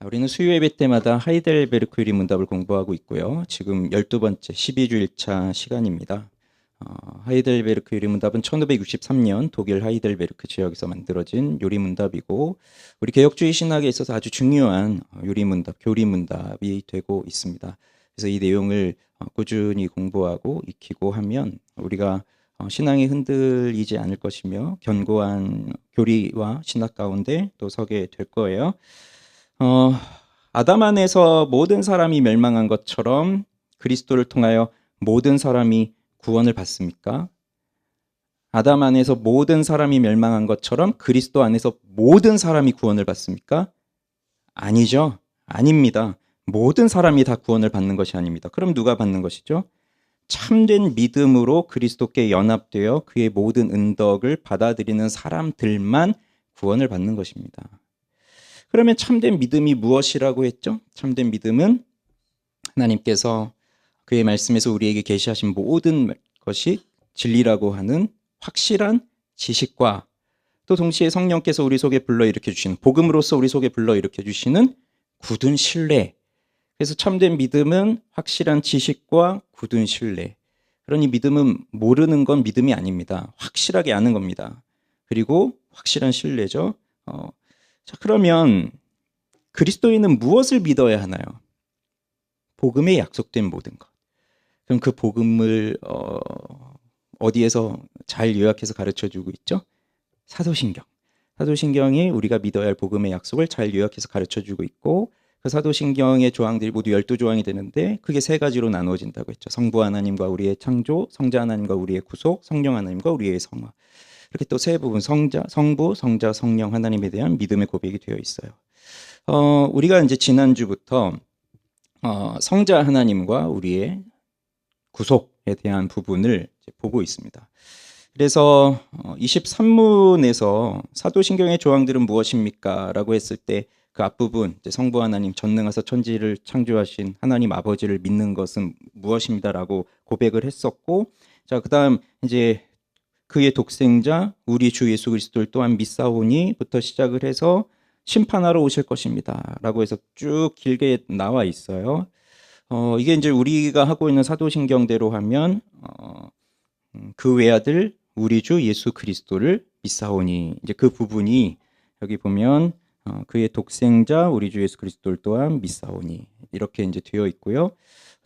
우리는 수요 예배 때마다 하이델베르크 유리 문답을 공부하고 있고요. 지금 12번째 12주일차 시간입니다. 하이델베르크 유리 문답은 1563년 독일 하이델베르크 지역에서 만들어진 요리 문답이고 우리 개혁주의 신학에 있어서 아주 중요한 요리 문답, 교리 문답이 되고 있습니다. 그래서 이 내용을 꾸준히 공부하고 익히고 하면 우리가 신앙이 흔들리지 않을 것이며 견고한 교리와 신학 가운데 또 서게 될 거예요. 아담 안에서 모든 사람이 멸망한 것처럼 그리스도를 통하여 모든 사람이 구원을 받습니까? 아담 안에서 모든 사람이 멸망한 것처럼 그리스도 안에서 모든 사람이 구원을 받습니까? 아니죠. 아닙니다. 모든 사람이 다 구원을 받는 것이 아닙니다. 그럼 누가 받는 것이죠? 참된 믿음으로 그리스도께 연합되어 그의 모든 은덕을 받아들이는 사람들만 구원을 받는 것입니다. 그러면 참된 믿음이 무엇이라고 했죠? 참된 믿음은 하나님께서 그의 말씀에서 우리에게 계시하신 모든 것이 진리라고 하는 확실한 지식과 또 동시에 성령께서 우리 속에 불러일으켜 주시는 복음으로서 우리 속에 불러일으켜 주시는 굳은 신뢰. 그래서 참된 믿음은 확실한 지식과 굳은 신뢰. 그러니 믿음은 모르는 건 믿음이 아닙니다. 확실하게 아는 겁니다. 그리고 확실한 신뢰죠. 자, 그러면 그리스도인은 무엇을 믿어야 하나요? 복음에 약속된 모든 것. 그럼 그 복음을 어디에서 잘 요약해서 가르쳐주고 있죠? 사도신경. 사도신경이 우리가 믿어야 할 복음의 약속을 잘 요약해서 가르쳐주고 있고 그 사도신경의 조항들이 모두 12조항이 되는데 크게 세 가지로 나누어진다고 했죠. 성부 하나님과 우리의 창조, 성자 하나님과 우리의 구속, 성령 하나님과 우리의 성화. 이렇게 또 세 부분, 성부, 성자, 성령 하나님에 대한 믿음의 고백이 되어 있어요. 우리가 이제 지난주부터 성자 하나님과 우리의 구속에 대한 부분을 이제 보고 있습니다. 그래서 23문에서 사도신경의 조항들은 무엇입니까? 라고 했을 때 그 앞부분 이제 성부 하나님 전능하사 천지를 창조하신 하나님 아버지를 믿는 것은 무엇입니다? 라고 고백을 했었고 자, 그다음 이제 그의 독생자 우리 주 예수 그리스도를 또한 믿사오니부터 시작을 해서 심판하러 오실 것입니다. 라고 해서 쭉 길게 나와 있어요. 이게 이제 우리가 하고 있는 사도신경대로 하면 그 외아들 우리 주 예수 그리스도를 믿사오니 이제 그 부분이 여기 보면 그의 독생자 우리 주 예수 그리스도를 또한 믿사오니 이렇게 이제 되어 있고요.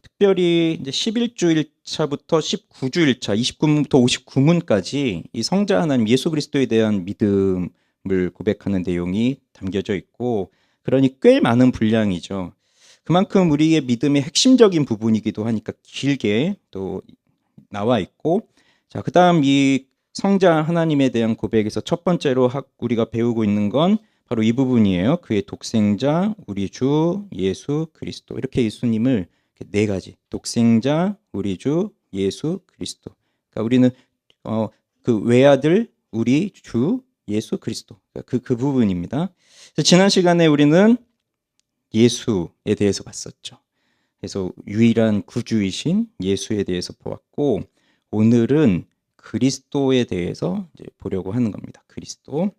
특별히 이제 11주일차부터 19주일차 29문부터 59문까지 이 성자 하나님 예수 그리스도에 대한 믿음을 고백하는 내용이 담겨져 있고 그러니 꽤 많은 분량이죠. 그만큼 우리의 믿음의 핵심적인 부분이기도 하니까 길게 또 나와 있고 자, 그다음 이 성자 하나님에 대한 고백에서 첫 번째로 우리가 배우고 있는 건 바로 이 부분이에요. 그의 독생자 우리 주 예수 그리스도 이렇게 예수님을 네 가지 독생자 우리 주 예수 그리스도 그러니까 우리는 그 외아들 우리 주 예수 그리스도 그 부분입니다. 지난 시간에 우리는 예수에 대해서 봤었죠. 그래서 유일한 구주이신 예수에 대해서 보았고 오늘은 그리스도에 대해서 이제 보려고 하는 겁니다. 그리스도.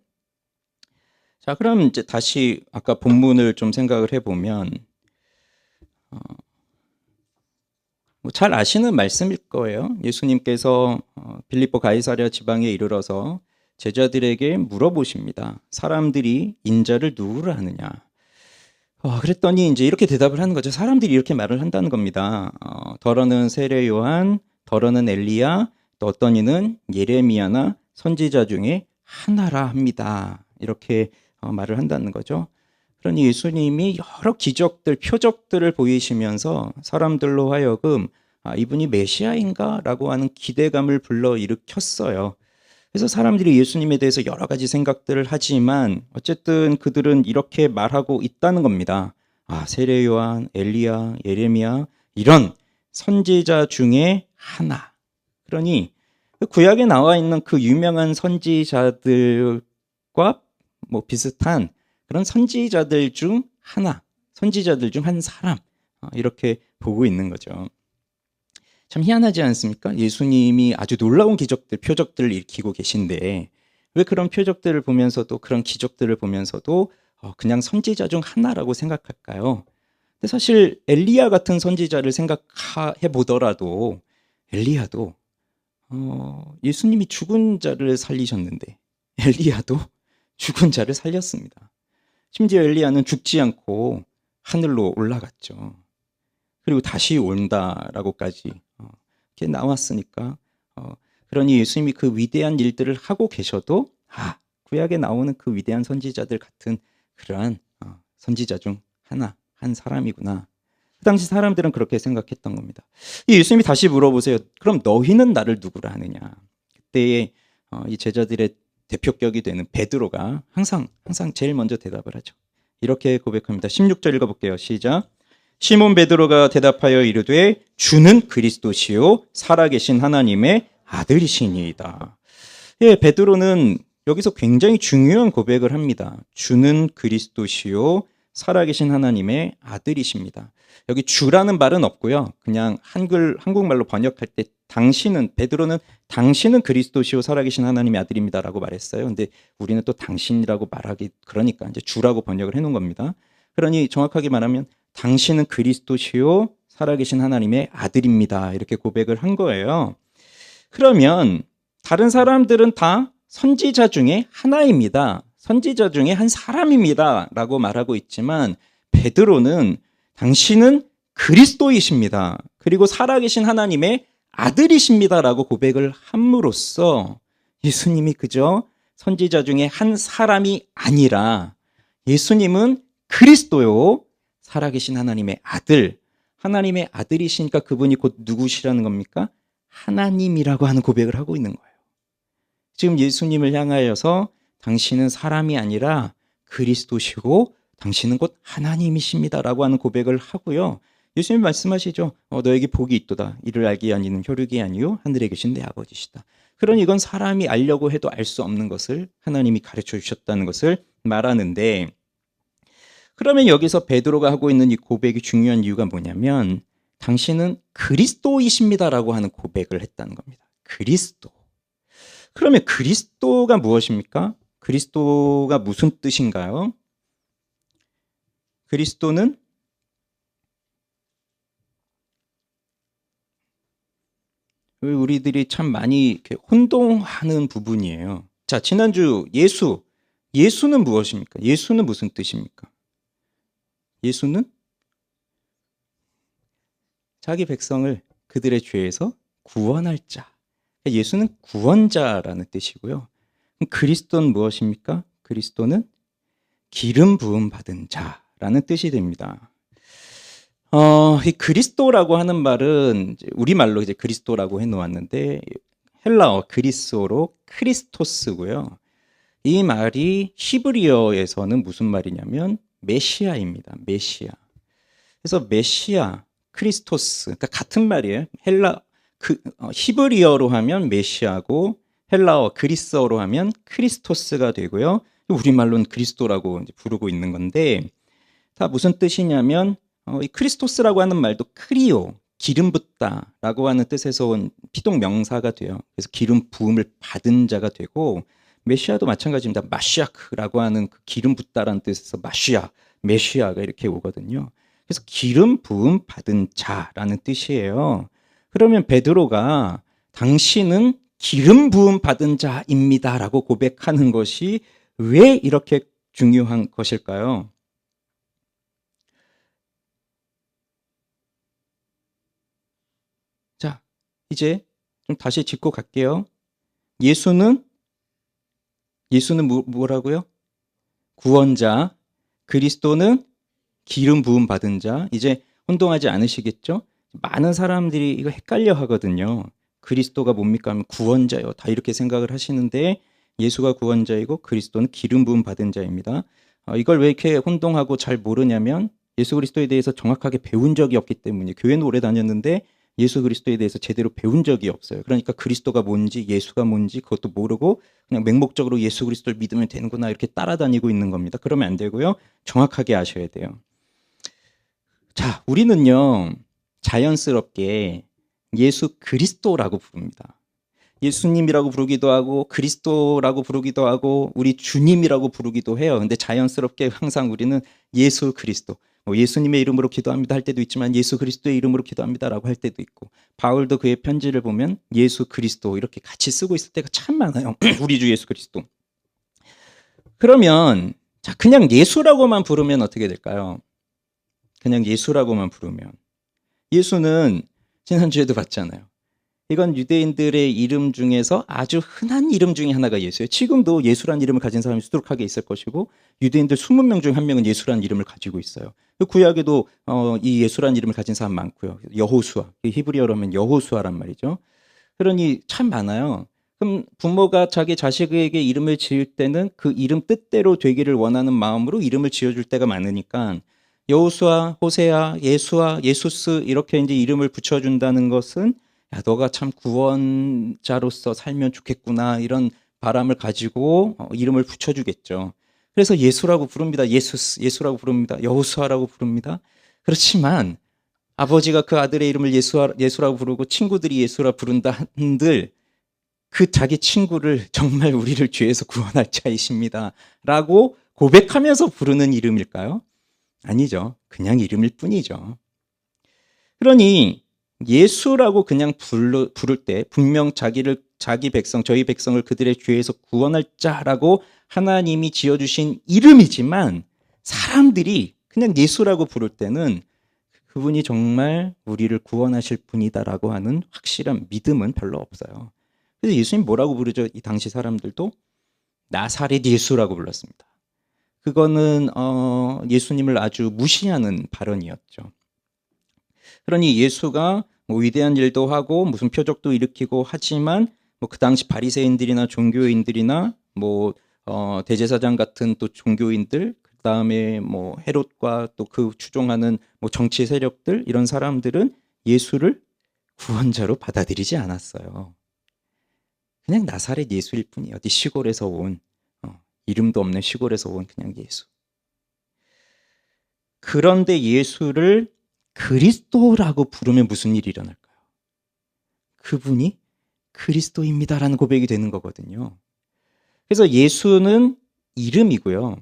자, 그럼 이제 다시 아까 본문을 좀 생각을 해보면 잘 아시는 말씀일 거예요. 예수님께서 빌립보 가이사랴 지방에 이르러서 제자들에게 물어보십니다. 사람들이 인자를 누구를 아느냐? 그랬더니 이제 이렇게 대답을 하는 거죠. 사람들이 이렇게 말을 한다는 겁니다. 더러는 세례 요한, 더러는 엘리야, 또 어떤 이는 예레미야나 선지자 중에 하나라 합니다. 이렇게 말을 한다는 거죠. 그러니 예수님이 여러 기적들, 표적들을 보이시면서 사람들로 하여금 이분이 메시아인가? 라고 하는 기대감을 불러일으켰어요. 그래서 사람들이 예수님에 대해서 여러 가지 생각들을 하지만 어쨌든 그들은 이렇게 말하고 있다는 겁니다. 세례 요한, 엘리야, 예레미야 이런 선지자 중에 하나. 그러니 구약에 나와 있는 그 유명한 선지자들과 뭐 비슷한 그런 선지자들 중 하나, 선지자들 중 한 사람 이렇게 보고 있는 거죠. 참 희한하지 않습니까? 예수님이 아주 놀라운 기적들, 표적들을 일으키고 계신데 왜 그런 표적들을 보면서도 그런 기적들을 보면서도 그냥 선지자 중 하나라고 생각할까요? 근데 사실 엘리야 같은 선지자를 생각해 보더라도 엘리야도 예수님이 죽은 자를 살리셨는데 엘리야도 죽은 자를 살렸습니다. 심지어 엘리야는 죽지 않고 하늘로 올라갔죠. 그리고 다시 온다라고까지 이렇게 나왔으니까 그러니 예수님이 그 위대한 일들을 하고 계셔도 구약에 나오는 그 위대한 선지자들 같은 그러한 선지자 중 한 사람이구나. 그 당시 사람들은 그렇게 생각했던 겁니다. 이 예수님이 다시 물어보세요. 그럼 너희는 나를 누구라 하느냐. 그때의 이 제자들의 대표격이 되는 베드로가 항상 제일 먼저 대답을 하죠. 이렇게 고백합니다. 16절 읽어볼게요. 시작. 시몬 베드로가 대답하여 이르되 주는 그리스도시요 살아계신 하나님의 아들이시니이다. 예, 베드로는 여기서 굉장히 중요한 고백을 합니다. 주는 그리스도시요 살아계신 하나님의 아들이십니다. 여기 주라는 말은 없고요. 그냥 한국말로 번역할 때 베드로는 당신은 그리스도시요 살아계신 하나님의 아들입니다라고 말했어요. 근데 우리는 또 당신이라고 말하기 그러니까 이제 주라고 번역을 해놓은 겁니다. 그러니 정확하게 말하면 당신은 그리스도시요 살아계신 하나님의 아들입니다. 이렇게 고백을 한 거예요. 그러면 다른 사람들은 다 선지자 중에 하나입니다. 선지자 중에 한 사람입니다. 라고 말하고 있지만 베드로는 당신은 그리스도이십니다. 그리고 살아계신 하나님의 아들이십니다. 라고 고백을 함으로써 예수님이 그저 선지자 중에 한 사람이 아니라 예수님은 그리스도요. 살아계신 하나님의 아들. 하나님의 아들이시니까 그분이 곧 누구시라는 겁니까? 하나님이라고 하는 고백을 하고 있는 거예요. 지금 예수님을 향하여서 당신은 사람이 아니라 그리스도시고 당신은 곧 하나님이십니다라고 하는 고백을 하고요. 예수님 말씀하시죠. 너에게 복이 있도다. 이를 알기 아니는 혈육이 아니요 하늘에 계신 내 아버지시다. 그러니 이건 사람이 알려고 해도 알 수 없는 것을 하나님이 가르쳐 주셨다는 것을 말하는데, 그러면 여기서 베드로가 하고 있는 이 고백이 중요한 이유가 뭐냐면 당신은 그리스도이십니다라고 하는 고백을 했다는 겁니다. 그리스도. 그러면 그리스도가 무엇입니까? 그리스도가 무슨 뜻인가요? 그리스도는 우리들이 참 많이 이렇게 혼동하는 부분이에요. 자, 지난주 예수는 무엇입니까? 예수는 무슨 뜻입니까? 예수는 자기 백성을 그들의 죄에서 구원할 자. 예수는 구원자라는 뜻이고요. 그리스도는 무엇입니까? 그리스도는 기름 부음 받은 자라는 뜻이 됩니다. 이 그리스도라고 하는 말은 이제 우리말로 이제 그리스도라고 해놓았는데 헬라어 그리스어로 크리스토스고요. 이 말이 히브리어에서는 무슨 말이냐면 메시아입니다. 메시아. 그래서 메시아, 크리스토스, 그러니까 같은 말이에요. 히브리어로 하면 메시아고 헬라어 그리스어로 하면 크리스토스가 되고요. 우리말로는 그리스도라고 이제 부르고 있는 건데 다 무슨 뜻이냐면 이 크리스토스라고 하는 말도 크리오, 기름 붓다라고 하는 뜻에서 온 피동 명사가 돼요. 그래서 기름 부음을 받은 자가 되고 메시아도 마찬가지입니다. 마시아크라고 하는 그 기름 붓다라는 뜻에서 메시아가 이렇게 오거든요. 그래서 기름 부음 받은 자라는 뜻이에요. 그러면 베드로가 당신은 기름 부음 받은 자입니다라고 고백하는 것이 왜 이렇게 중요한 것일까요? 자, 이제 좀 다시 짚고 갈게요. 예수는 뭐라고요? 구원자. 그리스도는 기름 부음 받은 자. 이제 혼동하지 않으시겠죠? 많은 사람들이 이거 헷갈려 하거든요. 그리스도가 뭡니까 하면 구원자요. 다 이렇게 생각을 하시는데 예수가 구원자이고 그리스도는 기름 부음 받은 자입니다. 이걸 왜 이렇게 혼동하고 잘 모르냐면 예수 그리스도에 대해서 정확하게 배운 적이 없기 때문에 교회는 오래 다녔는데 예수 그리스도에 대해서 제대로 배운 적이 없어요. 그러니까 그리스도가 뭔지 예수가 뭔지 그것도 모르고 그냥 맹목적으로 예수 그리스도를 믿으면 되는구나 이렇게 따라다니고 있는 겁니다. 그러면 안 되고요. 정확하게 아셔야 돼요. 자, 우리는요. 자연스럽게 예수 그리스도라고 부릅니다. 예수님이라고 부르기도 하고 그리스도라고 부르기도 하고 우리 주님이라고 부르기도 해요. 근데 자연스럽게 항상 우리는 예수 그리스도, 예수님의 이름으로 기도합니다 할 때도 있지만 예수 그리스도의 이름으로 기도합니다라고 할 때도 있고, 바울도 그의 편지를 보면 예수 그리스도 이렇게 같이 쓰고 있을 때가 참 많아요. 우리 주 예수 그리스도. 그러면 자, 그냥 예수라고만 부르면 어떻게 될까요? 그냥 예수라고만 부르면, 예수는 지난주에도 봤잖아요. 이건 유대인들의 이름 중에서 아주 흔한 이름 중에 하나가 예수예요. 지금도 예수란 이름을 가진 사람이 수두룩하게 있을 것이고, 유대인들 20명 중 한 명은 예수란 이름을 가지고 있어요. 구약에도 이 예수란 이름을 가진 사람 많고요. 여호수아, 히브리어로 하면 여호수아란 말이죠. 그러니 참 많아요. 그럼 부모가 자기 자식에게 이름을 지을 때는 그 이름 뜻대로 되기를 원하는 마음으로 이름을 지어줄 때가 많으니까, 여호수아, 호세아, 예수아, 예수스 이렇게 이제 이름을 붙여준다는 것은, 야, 너가 참 구원자로서 살면 좋겠구나, 이런 바람을 가지고 이름을 붙여주겠죠. 그래서 예수라고 부릅니다. 예수라고 부릅니다. 여호수아라고 부릅니다. 그렇지만 아버지가 그 아들의 이름을 예수라고 부르고 친구들이 예수라 부른다 한들 그 자기 친구를 정말 우리를 죄에서 구원할 자이십니다 라고 고백하면서 부르는 이름일까요? 아니죠. 그냥 이름일 뿐이죠. 그러니 예수라고 그냥 부를 때 분명 자기 백성, 저희 백성을 그들의 죄에서 구원할 자라고 하나님이 지어주신 이름이지만, 사람들이 그냥 예수라고 부를 때는 그분이 정말 우리를 구원하실 분이다라고 하는 확실한 믿음은 별로 없어요. 그래서 예수님 뭐라고 부르죠? 이 당시 사람들도 나사렛 예수라고 불렀습니다. 그거는 예수님을 아주 무시하는 발언이었죠. 그러니 예수가 위대한 일도 하고 무슨 표적도 일으키고 하지만 그 당시 바리새인들이나 종교인들이나 대제사장 같은 또 종교인들, 그다음에 헤롯과 또 그 추종하는 정치 세력들, 이런 사람들은 예수를 구원자로 받아들이지 않았어요. 그냥 나사렛 예수일 뿐이에요. 어디 시골에서 온, 이름도 없는 시골에서 온 그냥 예수. 그런데 예수를 그리스도라고 부르면 무슨 일이 일어날까요? 그분이 그리스도입니다라는 고백이 되는 거거든요. 그래서 예수는 이름이고요,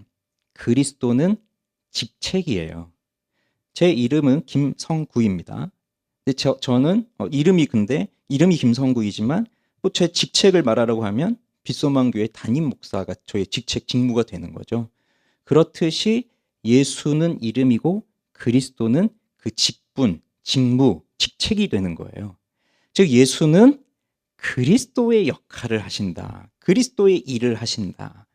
그리스도는 직책이에요. 제 이름은 김성구입니다. 근데 저는 이름이 김성구이지만 제 직책을 말하라고 하면 빗소망교회 담임 목사가 저의 직무가 되는 거죠. 그렇듯이 예수는 이름이고 그리스도는 그 직무, 직책이 되는 거예요. 즉 예수는 그리스도의 역할을 하신다. 그리스도의 일을 하신다.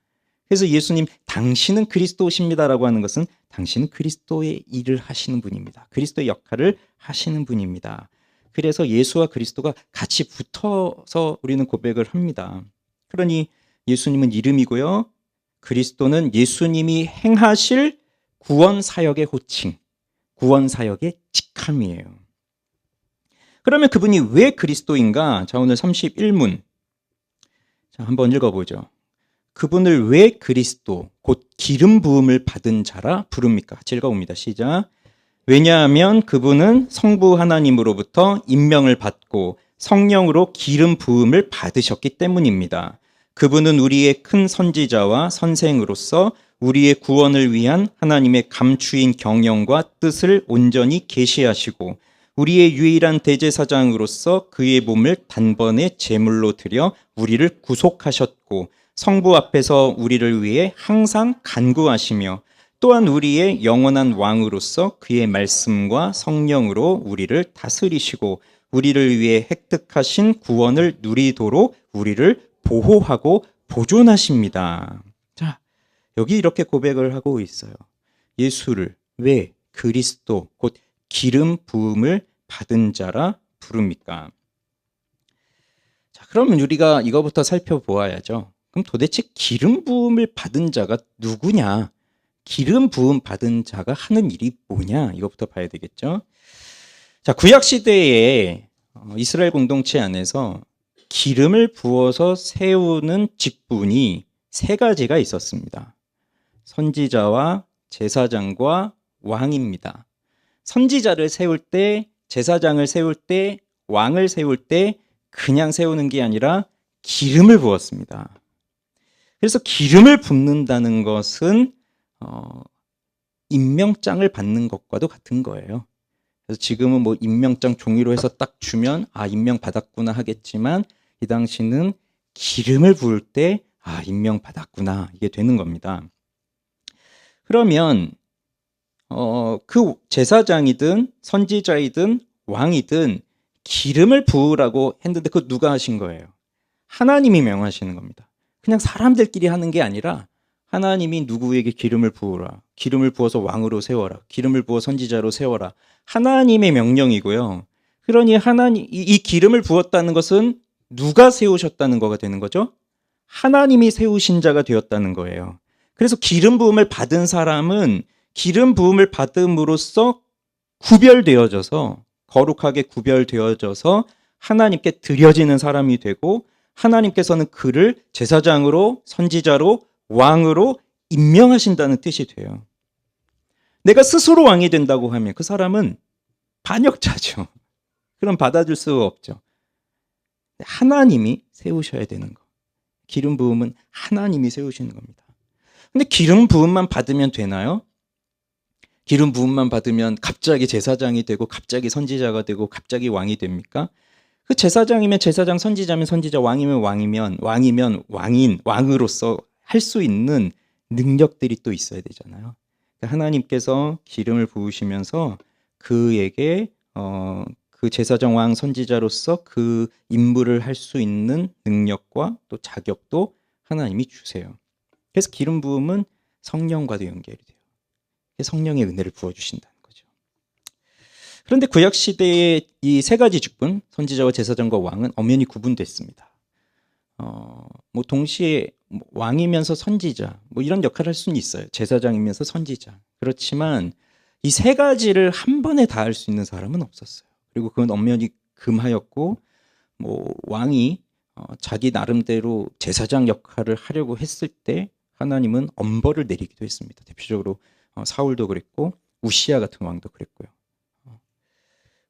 그래서 예수님, 당신은 그리스도십니다라고 하는 것은 당신은 그리스도의 일을 하시는 분입니다. 그리스도의 역할을 하시는 분입니다. 그래서 예수와 그리스도가 같이 붙어서 우리는 고백을 합니다. 그러니 예수님은 이름이고요, 그리스도는 예수님이 행하실 구원 사역의 호칭, 구원 사역의 직함이에요. 그러면 그분이 왜 그리스도인가? 자, 오늘 31문. 자, 한번 읽어보죠. 그분을 왜 그리스도, 곧 기름 부음을 받은 자라 부릅니까? 같이 읽어봅니다. 시작. 왜냐하면 그분은 성부 하나님으로부터 임명을 받고 성령으로 기름 부음을 받으셨기 때문입니다. 그분은 우리의 큰 선지자와 선생으로서 우리의 구원을 위한 하나님의 감추인 경영과 뜻을 온전히 계시하시고 우리의 유일한 대제사장으로서 그의 몸을 단번에 제물로 드려 우리를 구속하셨고 성부 앞에서 우리를 위해 항상 간구하시며 또한 우리의 영원한 왕으로서 그의 말씀과 성령으로 우리를 다스리시고 우리를 위해 획득하신 구원을 누리도록 우리를 보호하고 보존하십니다. 자, 여기 이렇게 고백을 하고 있어요. 예수를 왜 그리스도, 곧 기름 부음을 받은 자라 부릅니까? 자, 그러면 우리가 이거부터 살펴보아야죠. 그럼 도대체 기름 부음을 받은 자가 누구냐? 기름 부음 받은 자가 하는 일이 뭐냐? 이것부터 봐야 되겠죠. 자, 구약 시대에 이스라엘 공동체 안에서 기름을 부어서 세우는 직분이 세 가지가 있었습니다. 선지자와 제사장과 왕입니다. 선지자를 세울 때, 제사장을 세울 때, 왕을 세울 때 그냥 세우는 게 아니라 기름을 부었습니다. 그래서 기름을 붓는다는 것은 임명장을 받는 것과도 같은 거예요. 그래서 지금은 뭐 임명장 종이로 해서 딱 주면 임명 받았구나 하겠지만 이 당시는 기름을 부을 때 임명 받았구나 이게 되는 겁니다. 그러면 그 제사장이든 선지자이든 왕이든 기름을 부으라고 했는데 그거 누가 하신 거예요? 하나님이 명하시는 겁니다. 그냥 사람들끼리 하는 게 아니라 하나님이 누구에게 기름을 부으라. 기름을 부어서 왕으로 세워라. 기름을 부어 선지자로 세워라. 하나님의 명령이고요. 그러니 이 기름을 부었다는 것은 누가 세우셨다는 거가 되는 거죠? 하나님이 세우신 자가 되었다는 거예요. 그래서 기름 부음을 받은 사람은 기름 부음을 받음으로써 구별되어져서 거룩하게 구별되어져서 하나님께 드려지는 사람이 되고 하나님께서는 그를 제사장으로 선지자로 왕으로 임명하신다는 뜻이 돼요. 내가 스스로 왕이 된다고 하면 그 사람은 반역자죠. 그럼 받아줄 수가 없죠. 하나님이 세우셔야 되는 거. 기름 부음은 하나님이 세우시는 겁니다. 근데 기름 부음만 받으면 되나요? 기름 부음만 받으면 갑자기 제사장이 되고 갑자기 선지자가 되고 갑자기 왕이 됩니까? 그 제사장이면 제사장, 선지자면 선지자, 왕이면 왕인, 왕으로서 할 수 있는 능력들이 또 있어야 되잖아요. 하나님께서 기름을 부으시면서 그에게 그 제사장, 왕, 선지자로서 그 임무를 할 수 있는 능력과 또 자격도 하나님이 주세요. 그래서 기름 부음은 성령과도 연결이 돼요. 성령의 은혜를 부어주신다는 거죠. 그런데 구약 시대의 이 세 가지 직분, 선지자와 제사장과 왕은 엄연히 구분됐습니다. 뭐 동시에 왕이면서 선지자, 뭐 이런 역할을 할 수는 있어요. 제사장이면서 선지자. 그렇지만 이 세 가지를 한 번에 다 할 수 있는 사람은 없었어요. 그리고 그건 엄연히 금하였고, 뭐 왕이 자기 나름대로 제사장 역할을 하려고 했을 때 하나님은 엄벌을 내리기도 했습니다. 대표적으로 사울도 그랬고 우시야 같은 왕도 그랬고요.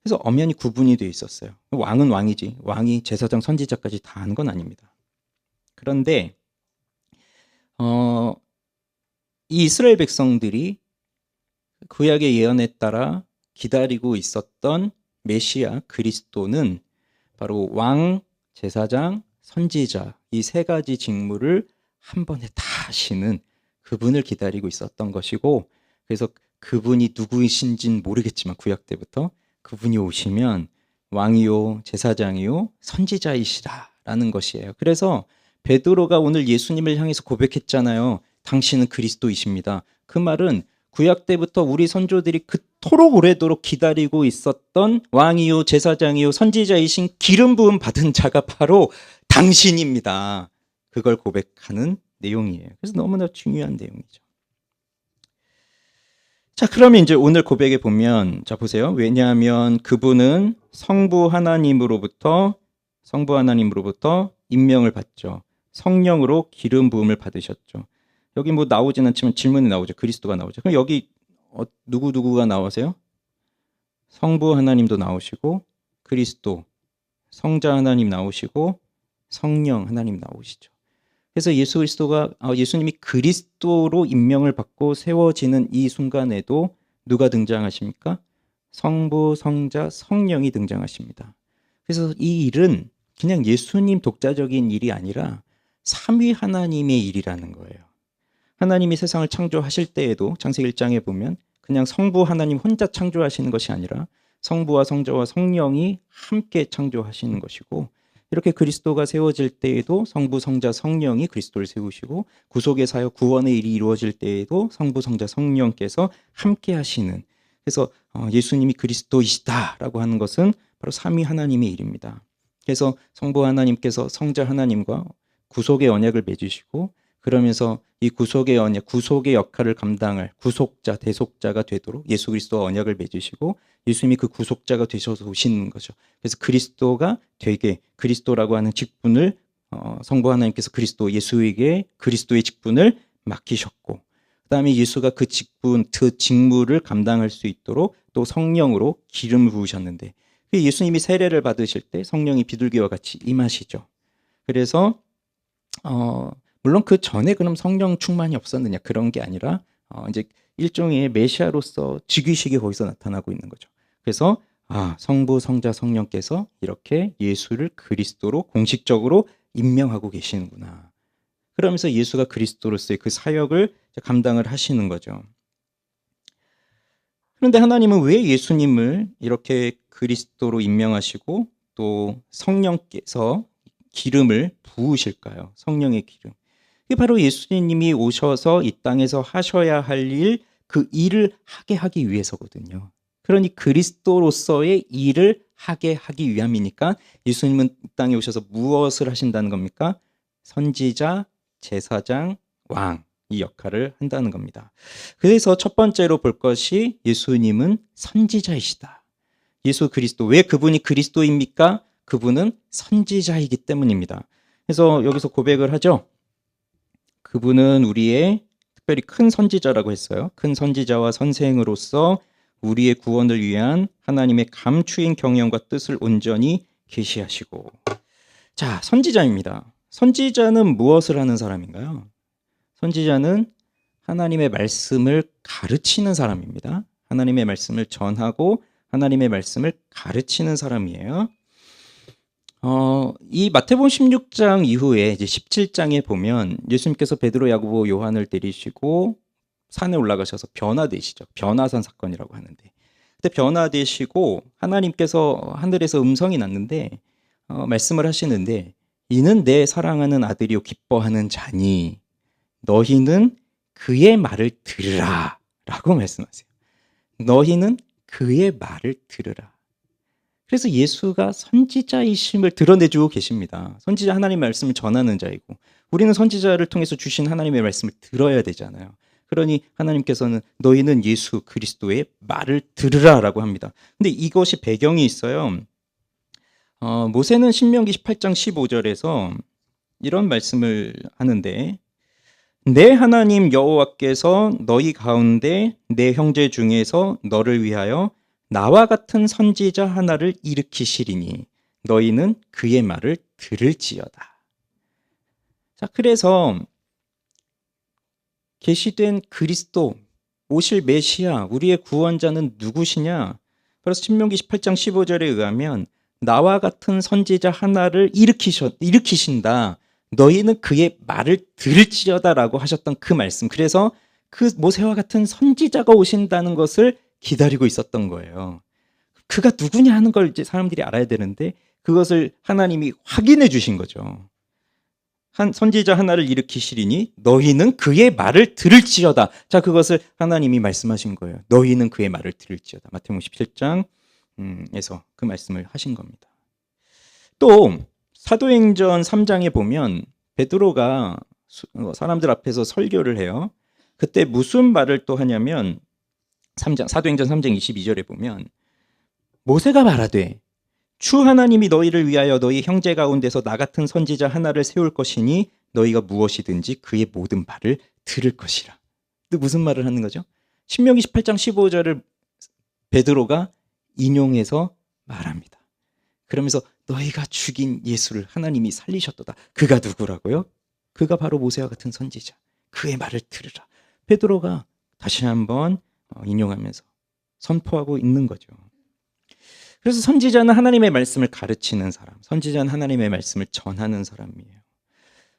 그래서 엄연히 구분이 되어 있었어요. 왕은 왕이지 왕이 제사장 선지자까지 다 하는 건 아닙니다. 그런데 이 이스라엘 백성들이 구약의 예언에 따라 기다리고 있었던 메시아 그리스도는 바로 왕, 제사장, 선지자 이 세 가지 직무를 한 번에 다 하시는 그분을 기다리고 있었던 것이고, 그래서 그분이 누구이신지는 모르겠지만 구약 때부터 그분이 오시면 왕이요 제사장이요 선지자이시라라는 것이에요. 그래서 베드로가 오늘 예수님을 향해서 고백했잖아요. 당신은 그리스도이십니다. 그 말은 구약 때부터 우리 선조들이 그토록 오래도록 기다리고 있었던 왕이요 제사장이요 선지자이신 기름 부음 받은 자가 바로 당신입니다. 그걸 고백하는 내용이에요. 그래서 너무나 중요한 내용이죠. 자, 그러면 이제 오늘 고백에 보면, 자, 보세요. 왜냐하면 그분은 성부 하나님으로부터 임명을 받죠. 성령으로 기름 부음을 받으셨죠. 여기 뭐 나오진 않지만 질문이 나오죠. 그리스도가 나오죠. 그럼 여기 누구가 나오세요? 성부 하나님도 나오시고, 그리스도, 성자 하나님 나오시고, 성령 하나님 나오시죠. 그래서 예수님이 그리스도로 임명을 받고 세워지는 이 순간에도 누가 등장하십니까? 성부, 성자, 성령이 등장하십니다. 그래서 이 일은 그냥 예수님 독자적인 일이 아니라 삼위 하나님의 일이라는 거예요. 하나님이 세상을 창조하실 때에도 창세기 1장에 보면 그냥 성부 하나님 혼자 창조하시는 것이 아니라 성부와 성자와 성령이 함께 창조하시는 것이고, 이렇게 그리스도가 세워질 때에도 성부, 성자, 성령이 그리스도를 세우시고, 구속의 사역, 구원의 일이 이루어질 때에도 성부, 성자, 성령께서 함께 하시는, 그래서 예수님이 그리스도이시다라고 하는 것은 바로 삼위 하나님의 일입니다. 그래서 성부 하나님께서 성자 하나님과 구속의 언약을 맺으시고, 그러면서 이 구속의 언약, 구속의 역할을 감당할 구속자, 대속자가 되도록 예수 그리스도와 언약을 맺으시고, 예수님이 그 구속자가 되셔서 오시는 거죠. 그래서 그리스도가 되게, 그리스도라고 하는 직분을 성부 하나님께서 예수에게 그리스도의 직분을 맡기셨고, 그다음에 예수가 그 직무를 감당할 수 있도록 또 성령으로 기름을 부으셨는데, 예수님이 세례를 받으실 때 성령이 비둘기와 같이 임하시죠. 그래서 물론 그 전에 그럼 성령 충만이 없었느냐 그런 게 아니라 이제 일종의 메시아로서 즉위식이 거기서 나타나고 있는 거죠. 그래서 성부, 성자, 성령께서 이렇게 예수를 그리스도로 공식적으로 임명하고 계시는구나. 그러면서 예수가 그리스도로서의 그 사역을 감당을 하시는 거죠. 그런데 하나님은 왜 예수님을 이렇게 그리스도로 임명하시고 또 성령께서 기름을 부으실까요? 성령의 기름. 이게 바로 예수님이 오셔서 이 땅에서 하셔야 할 일, 그 일을 하게 하기 위해서거든요. 그러니 그리스도로서의 일을 하게 하기 위함이니까 예수님은 이 땅에 오셔서 무엇을 하신다는 겁니까? 선지자, 제사장, 왕, 이 역할을 한다는 겁니다. 그래서 첫 번째로 볼 것이 예수님은 선지자이시다. 예수 그리스도, 왜 그분이 그리스도입니까? 그분은 선지자이기 때문입니다. 그래서 여기서 고백을 하죠. 그분은 우리의 특별히 큰 선지자라고 했어요. 큰 선지자와 선생으로서 우리의 구원을 위한 하나님의 감추인 경영과 뜻을 온전히 계시하시고. 자, 선지자입니다. 선지자는 무엇을 하는 사람인가요? 선지자는 하나님의 말씀을 가르치는 사람입니다. 하나님의 말씀을 전하고 하나님의 말씀을 가르치는 사람이에요. 이 마태복음 16장 이후에 이제 17장에 보면 예수님께서 베드로, 야고보, 요한을 데리시고 산에 올라가셔서 변화되시죠. 변화산 사건이라고 하는데, 그때 변화되시고 하나님께서 하늘에서 음성이 났는데 말씀을 하시는데, 이는 내 사랑하는 아들이요 기뻐하는 자니 너희는 그의 말을 들으라 라고 말씀하세요. 너희는 그의 말을 들으라. 그래서 예수가 선지자이심을 드러내주고 계십니다. 선지자, 하나님의 말씀을 전하는 자이고, 우리는 선지자를 통해서 주신 하나님의 말씀을 들어야 되잖아요. 그러니 하나님께서는 너희는 예수 그리스도의 말을 들으라 라고 합니다. 근데 이것이 배경이 있어요. 모세는 신명기 18장 15절에서 이런 말씀을 하는데, 내 하나님 여호와께서 너희 가운데 내 형제 중에서 너를 위하여 나와 같은 선지자 하나를 일으키시리니 너희는 그의 말을 들을지어다. 자, 그래서 계시된 그리스도, 오실 메시아, 우리의 구원자는 누구시냐? 바로 신명기 18장 15절에 의하면 나와 같은 선지자 하나를 일으키신다. 너희는 그의 말을 들을지어다라고 하셨던 그 말씀. 그래서 그 모세와 같은 선지자가 오신다는 것을 기다리고 있었던 거예요. 그가 누구냐 하는 걸 이제 사람들이 알아야 되는데 그것을 하나님이 확인해 주신 거죠. 한 선지자 하나를 일으키시리니 너희는 그의 말을 들을지어다. 자, 그것을 하나님이 말씀하신 거예요. 너희는 그의 말을 들을지어다. 마태복음 17장에서 그 말씀을 하신 겁니다. 또 사도행전 3장에 보면 베드로가 사람들 앞에서 설교를 해요. 그때 무슨 말을 또 하냐면 사도행전 3장 22절에 보면 모세가 말하되 주 하나님이 너희를 위하여 너희 형제 가운데서 나 같은 선지자 하나를 세울 것이니 너희가 무엇이든지 그의 모든 말을 들을 것이라. 또 무슨 말을 하는 거죠? 신명기 18장 15절을 베드로가 인용해서 말합니다. 그러면서 너희가 죽인 예수를 하나님이 살리셨도다. 그가 누구라고요? 그가 바로 모세와 같은 선지자. 그의 말을 들으라. 베드로가 다시 한번 인용하면서 선포하고 있는 거죠. 그래서 선지자는 하나님의 말씀을 가르치는 사람, 선지자는 하나님의 말씀을 전하는 사람이에요.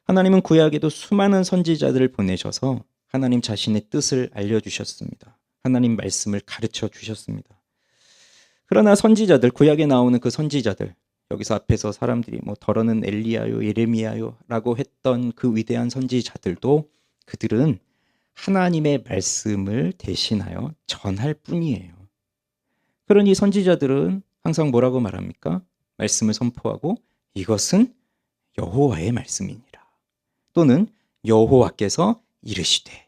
하나님은 구약에도 수많은 선지자들을 보내셔서 하나님 자신의 뜻을 알려주셨습니다. 하나님 말씀을 가르쳐 주셨습니다. 그러나 선지자들, 구약에 나오는 그 선지자들, 여기서 앞에서 사람들이 더러는 엘리야요, 예레미야요라고 했던 그 위대한 선지자들도 그들은 하나님의 말씀을 대신하여 전할 뿐이에요. 그러니 선지자들은 항상 뭐라고 말합니까? 말씀을 선포하고 이것은 여호와의 말씀이니라. 또는 여호와께서 이르시되.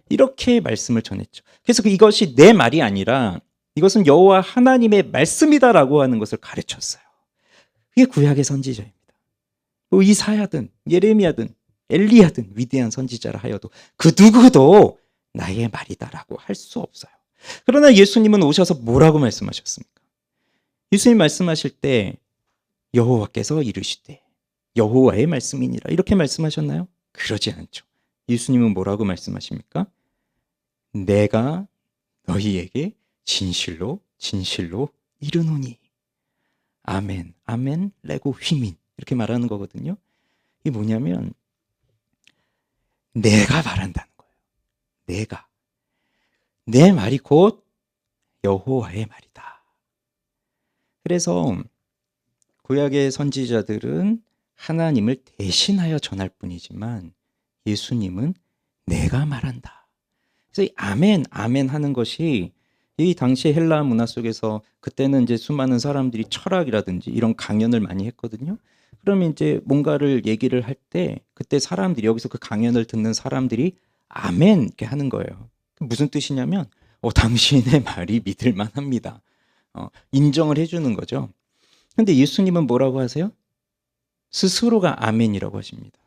이렇게 말씀을 전했죠. 그래서 이것이 내 말이 아니라 이것은 여호와 하나님의 말씀이다라고 하는 것을 가르쳤어요. 그게 구약의 선지자입니다. 이사야든 예레미야든 엘리야든 위대한 선지자라 하여도 그 누구도 나의 말이다라고 할 수 없어요. 그러나 예수님은 오셔서 뭐라고 말씀하셨습니까? 예수님 말씀하실 때 여호와께서 이르시되, 여호와의 말씀이니라. 이렇게 말씀하셨나요? 그러지 않죠. 예수님은 뭐라고 말씀하십니까? 내가 너희에게 진실로 진실로 이르노니. 아멘, 아멘, 레고 휘민. 이렇게 말하는 거거든요. 이게 뭐냐면 내가 말한다는 거예요. 내가. 내 말이 곧 여호와의 말이다. 그래서 구약의 선지자들은 하나님을 대신하여 전할 뿐이지만 예수님은 내가 말한다. 그래서 이 아멘, 아멘 하는 것이 이 당시 헬라 문화 속에서 그때는 이제 수많은 사람들이 철학이라든지 이런 강연을 많이 했거든요. 그러면 이제 뭔가를 얘기를 할 때 그때 사람들이 여기서 그 강연을 듣는 사람들이 아멘 이렇게 하는 거예요. 무슨 뜻이냐면 당신의 말이 믿을 만합니다. 인정을 해주는 거죠. 근데 예수님은 뭐라고 하세요? 스스로가 아멘이라고 하십니다.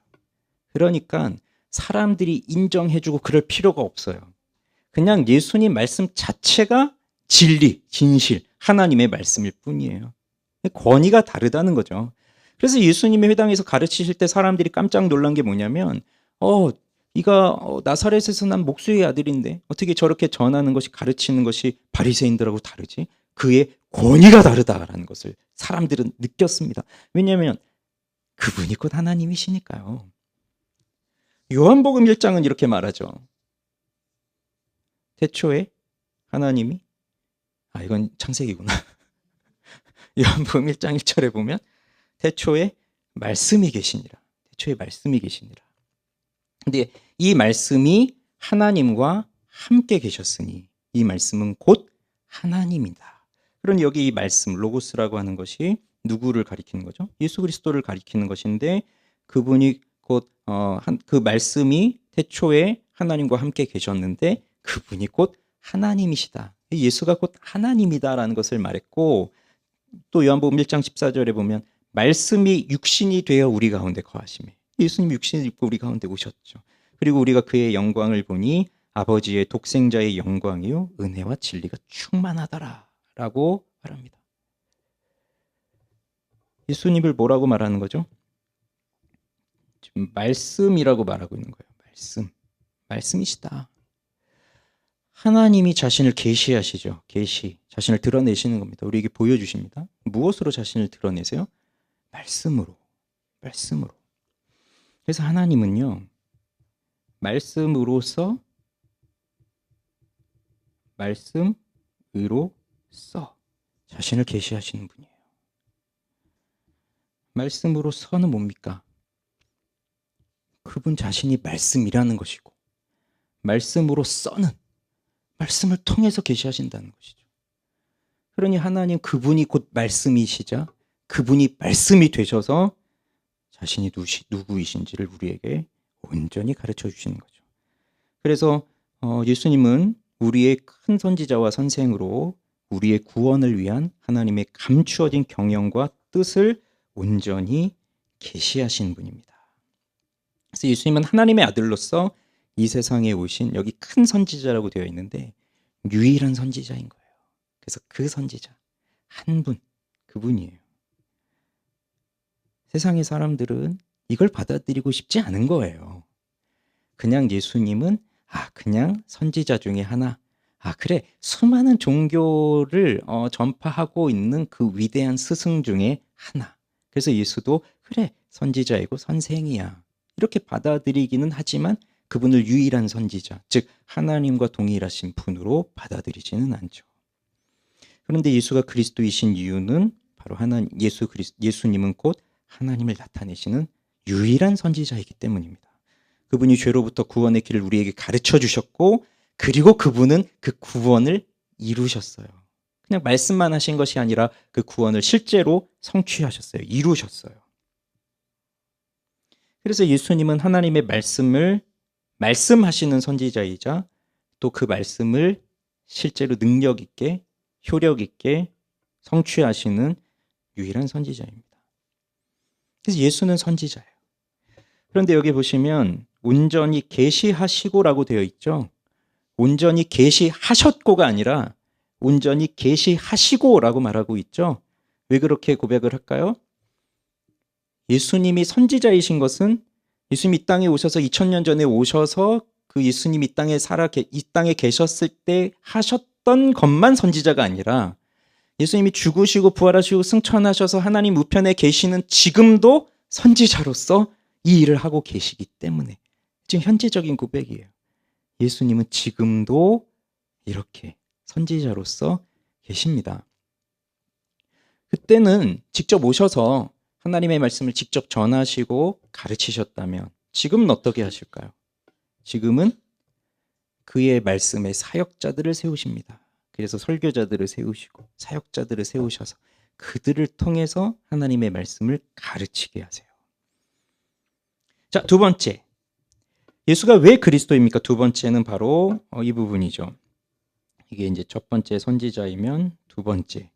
그러니까 사람들이 인정해주고 그럴 필요가 없어요. 그냥 예수님 말씀 자체가 진리, 진실, 하나님의 말씀일 뿐이에요. 권위가 다르다는 거죠. 그래서 예수님이 회당에서 가르치실 때 사람들이 깜짝 놀란 게 뭐냐면 이가 나사렛에서 난 목수의 아들인데 어떻게 저렇게 전하는 것이 가르치는 것이 바리새인들하고 다르지? 그의 권위가 다르다라는 것을 사람들은 느꼈습니다. 왜냐하면 그분이 곧 하나님이시니까요. 요한복음 1장은 이렇게 말하죠. 태초에 하나님이 이건 창세기구나. 요한복음 1장 1절에 보면 태초에 말씀이 계시니라. 태초에 말씀이 계시니라. 근데 이 말씀이 하나님과 함께 계셨으니 이 말씀은 곧 하나님이다. 그러니 여기 이 말씀 로고스라고 하는 것이 누구를 가리키는 거죠? 예수 그리스도를 가리키는 것인데 그분이 곧 그 말씀이 태초에 하나님과 함께 계셨는데 그분이 곧 하나님이시다. 예수가 곧 하나님이다라는 것을 말했고 또 요한복음 1장 14절에 보면 말씀이 육신이 되어 우리 가운데 거하시매. 예수님이 육신을 입고 우리 가운데 오셨죠. 그리고 우리가 그의 영광을 보니 아버지의 독생자의 영광이요 은혜와 진리가 충만하더라라고 말합니다. 예수님을 뭐라고 말하는 거죠? 지금 말씀이라고 말하고 있는 거예요. 말씀이시다. 하나님이 자신을 계시하시죠. 자신을 드러내시는 겁니다. 우리에게 보여주십니다. 무엇으로 자신을 드러내세요? 말씀으로. 그래서 하나님은요, 말씀으로써 자신을 계시하시는 분이에요. 말씀으로서는 뭡니까? 그분 자신이 말씀이라는 것이고 말씀으로서는 말씀을 통해서 계시하신다는 것이죠. 그러니 하나님 그분이 곧 말씀이시자 그분이 말씀이 되셔서 자신이 누구이신지를 우리에게 온전히 가르쳐 주시는 거죠. 그래서 예수님은 우리의 큰 선지자와 선생으로 우리의 구원을 위한 하나님의 감추어진 경영과 뜻을 온전히 계시하신 분입니다. 그래서 예수님은 하나님의 아들로서 이 세상에 오신 여기 큰 선지자라고 되어 있는데 유일한 선지자인 거예요. 그래서 그 선지자 한 분, 그분이에요. 세상의 사람들은 이걸 받아들이고 싶지 않은 거예요. 그냥 예수님은 그냥 선지자 중에 하나. 그래, 수많은 종교를 전파하고 있는 그 위대한 스승 중에 하나. 그래서 예수도 그래, 선지자이고 선생이야. 이렇게 받아들이기는 하지만 그분을 유일한 선지자, 즉 하나님과 동일하신 분으로 받아들이지는 않죠. 그런데 예수가 그리스도이신 이유는 바로 예수님은 곧 하나님을 나타내시는 유일한 선지자이기 때문입니다. 그분이 죄로부터 구원의 길을 우리에게 가르쳐 주셨고 그리고 그분은 그 구원을 이루셨어요. 그냥 말씀만 하신 것이 아니라 그 구원을 실제로 성취하셨어요. 이루셨어요. 그래서 예수님은 하나님의 말씀하시는 선지자이자 또 그 말씀을 실제로 능력 있게 효력 있게 성취하시는 유일한 선지자입니다. 그래서 예수는 선지자예요. 그런데 여기 보시면 온전히 계시하시고라고 되어 있죠. 온전히 계시하셨고가 아니라 온전히 계시하시고라고 말하고 있죠. 왜 그렇게 고백을 할까요? 예수님이 선지자이신 것은 예수님이 이 땅에 오셔서 2000년 전에 오셔서 그 예수님이 이 땅에 계셨을 때 하셨던 것만 선지자가 아니라 예수님이 죽으시고 부활하시고 승천하셔서 하나님 우편에 계시는 지금도 선지자로서 이 일을 하고 계시기 때문에 지금 현재적인 고백이에요. 예수님은 지금도 이렇게 선지자로서 계십니다. 그때는 직접 오셔서 하나님의 말씀을 직접 전하시고 가르치셨다면 지금은 어떻게 하실까요? 지금은 그의 말씀에 사역자들을 세우십니다. 그래서 설교자들을 세우시고 사역자들을 세우셔서 그들을 통해서 하나님의 말씀을 가르치게 하세요. 자, 두 번째. 예수가 왜 그리스도입니까? 두 번째는 바로 이 부분이죠. 이게 이제 첫 번째 선지자이면 두 번째.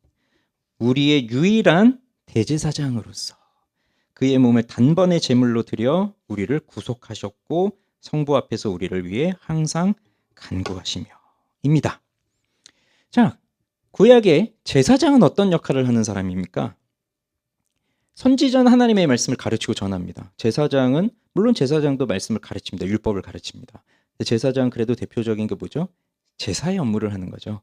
우리의 유일한 대제사장으로서 그의 몸을 단번에 제물로 드려 우리를 구속하셨고 성부 앞에서 우리를 위해 항상 간구하시며 입니다. 자, 구약의 제사장은 어떤 역할을 하는 사람입니까? 선지자는 하나님의 말씀을 가르치고 전합니다. 제사장은 물론 제사장도 말씀을 가르칩니다. 율법을 가르칩니다. 제사장은 그래도 대표적인 게 뭐죠? 제사의 업무를 하는 거죠.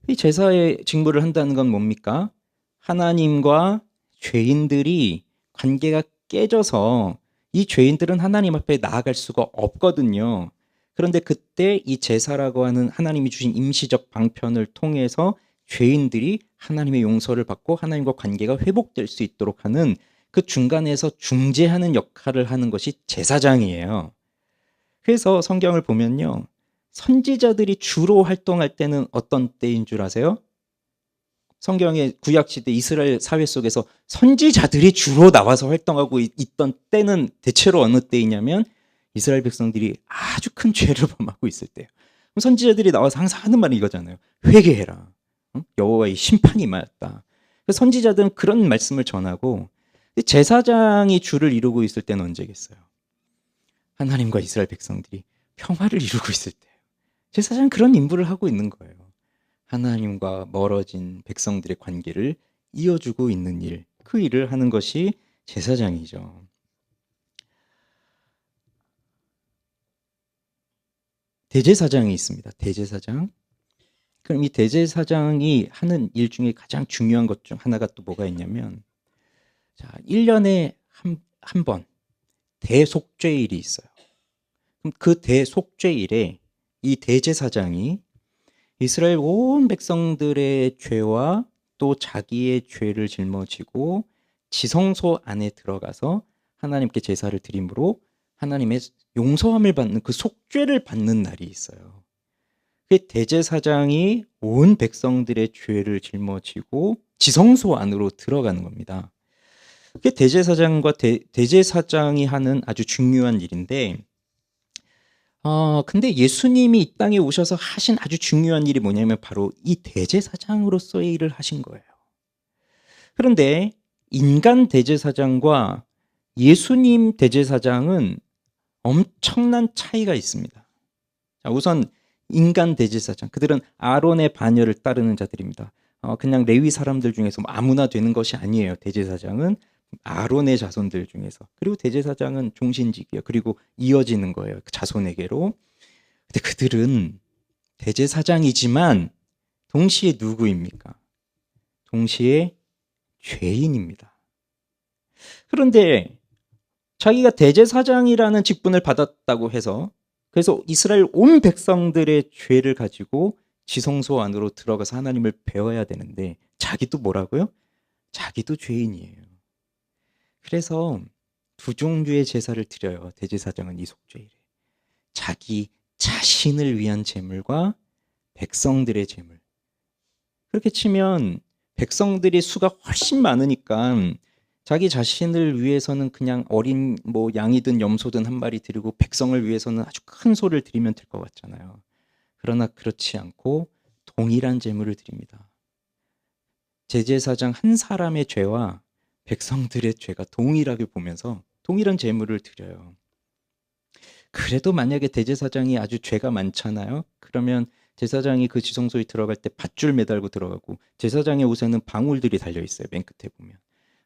이 제사의 직무를 한다는 건 뭡니까? 하나님과 죄인들이 관계가 깨져서 이 죄인들은 하나님 앞에 나아갈 수가 없거든요. 그런데 그때 이 제사라고 하는 하나님이 주신 임시적 방편을 통해서 죄인들이 하나님의 용서를 받고 하나님과 관계가 회복될 수 있도록 하는 그 중간에서 중재하는 역할을 하는 것이 제사장이에요. 그래서 성경을 보면요. 선지자들이 주로 활동할 때는 어떤 때인 줄 아세요? 성경의 구약시대 이스라엘 사회 속에서 선지자들이 주로 나와서 활동하고 있던 때는 대체로 어느 때이냐면 이스라엘 백성들이 아주 큰 죄를 범하고 있을 때예요. 그럼 선지자들이 나와서 항상 하는 말이 이거잖아요. 회개해라. 여호와의 심판이 임하였다. 선지자들은 그런 말씀을 전하고 제사장이 주를 이루고 있을 때는 언제겠어요? 하나님과 이스라엘 백성들이 평화를 이루고 있을 때예요. 제사장은 그런 임무를 하고 있는 거예요. 하나님과 멀어진 백성들의 관계를 이어주고 있는 일, 그 일을 하는 것이 제사장이죠. 대제사장이 있습니다. 대제사장. 그럼 이 대제사장이 하는 일 중에 가장 중요한 것 중 하나가 또 뭐가 있냐면, 자, 1년에 한 번 대속죄일이 있어요. 그럼 그 대속죄일에 이 대제사장이 이스라엘 온 백성들의 죄와 또 자기의 죄를 짊어지고 지성소 안에 들어가서 하나님께 제사를 드림으로 하나님의 용서함을 받는 그 속죄를 받는 날이 있어요. 그 대제사장이 온 백성들의 죄를 짊어지고 지성소 안으로 들어가는 겁니다. 그게 대제사장과 대제사장이 하는 아주 중요한 일인데, 근데 예수님이 이 땅에 오셔서 하신 아주 중요한 일이 뭐냐면 바로 이 대제사장으로서의 일을 하신 거예요. 그런데 인간 대제사장과 예수님 대제사장은 엄청난 차이가 있습니다. 자, 우선 인간 대제사장, 그들은 아론의 반열을 따르는 자들입니다. 그냥 레위 사람들 중에서 아무나 되는 것이 아니에요. 대제사장은 아론의 자손들 중에서. 그리고 대제사장은 종신직이에요. 그리고 이어지는 거예요. 그 자손에게로. 근데 그들은 대제사장이지만 동시에 누구입니까? 동시에 죄인입니다. 그런데 자기가 대제사장이라는 직분을 받았다고 해서 그래서 이스라엘 온 백성들의 죄를 가지고 지성소 안으로 들어가서 하나님을 배워야 되는데 자기도 뭐라고요? 자기도 죄인이에요. 그래서 두 종류의 제사를 드려요. 대제사장은 이 속죄일에. 자기 자신을 위한 제물과 백성들의 제물. 그렇게 치면 백성들이 수가 훨씬 많으니까 자기 자신을 위해서는 그냥 어린 양이든 염소든 한 마리 드리고 백성을 위해서는 아주 큰 소를 드리면 될 것 같잖아요. 그러나 그렇지 않고 동일한 제물을 드립니다. 대제사장 한 사람의 죄와 백성들의 죄가 동일하게 보면서 동일한 제물을 드려요. 그래도 만약에 대제사장이 아주 죄가 많잖아요. 그러면 제사장이 그 지성소에 들어갈 때 밧줄 매달고 들어가고 제사장의 옷에는 방울들이 달려 있어요. 맨 끝에 보면.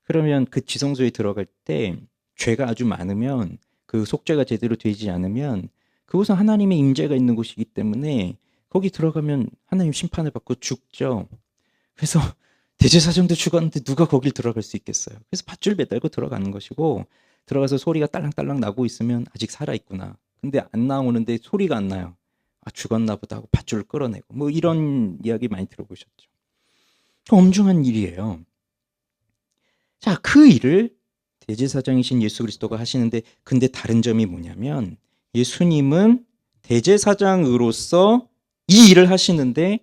그러면 그 지성소에 들어갈 때 죄가 아주 많으면, 그 속죄가 제대로 되지 않으면 그곳은 하나님의 임재가 있는 곳이기 때문에 거기 들어가면 하나님 심판을 받고 죽죠. 그래서 대제사장도 죽었는데 누가 거길 들어갈 수 있겠어요. 그래서 밧줄 매달고 들어가는 것이고, 들어가서 소리가 딸랑딸랑 나고 있으면 아직 살아있구나. 근데 안 나오는데 소리가 안 나요. 아, 죽었나 보다 하고 밧줄을 끌어내고, 뭐 이런 이야기 많이 들어보셨죠. 엄중한 일이에요. 자, 그 일을 대제사장이신 예수 그리스도가 하시는데, 근데 다른 점이 뭐냐면 예수님은 대제사장으로서 이 일을 하시는데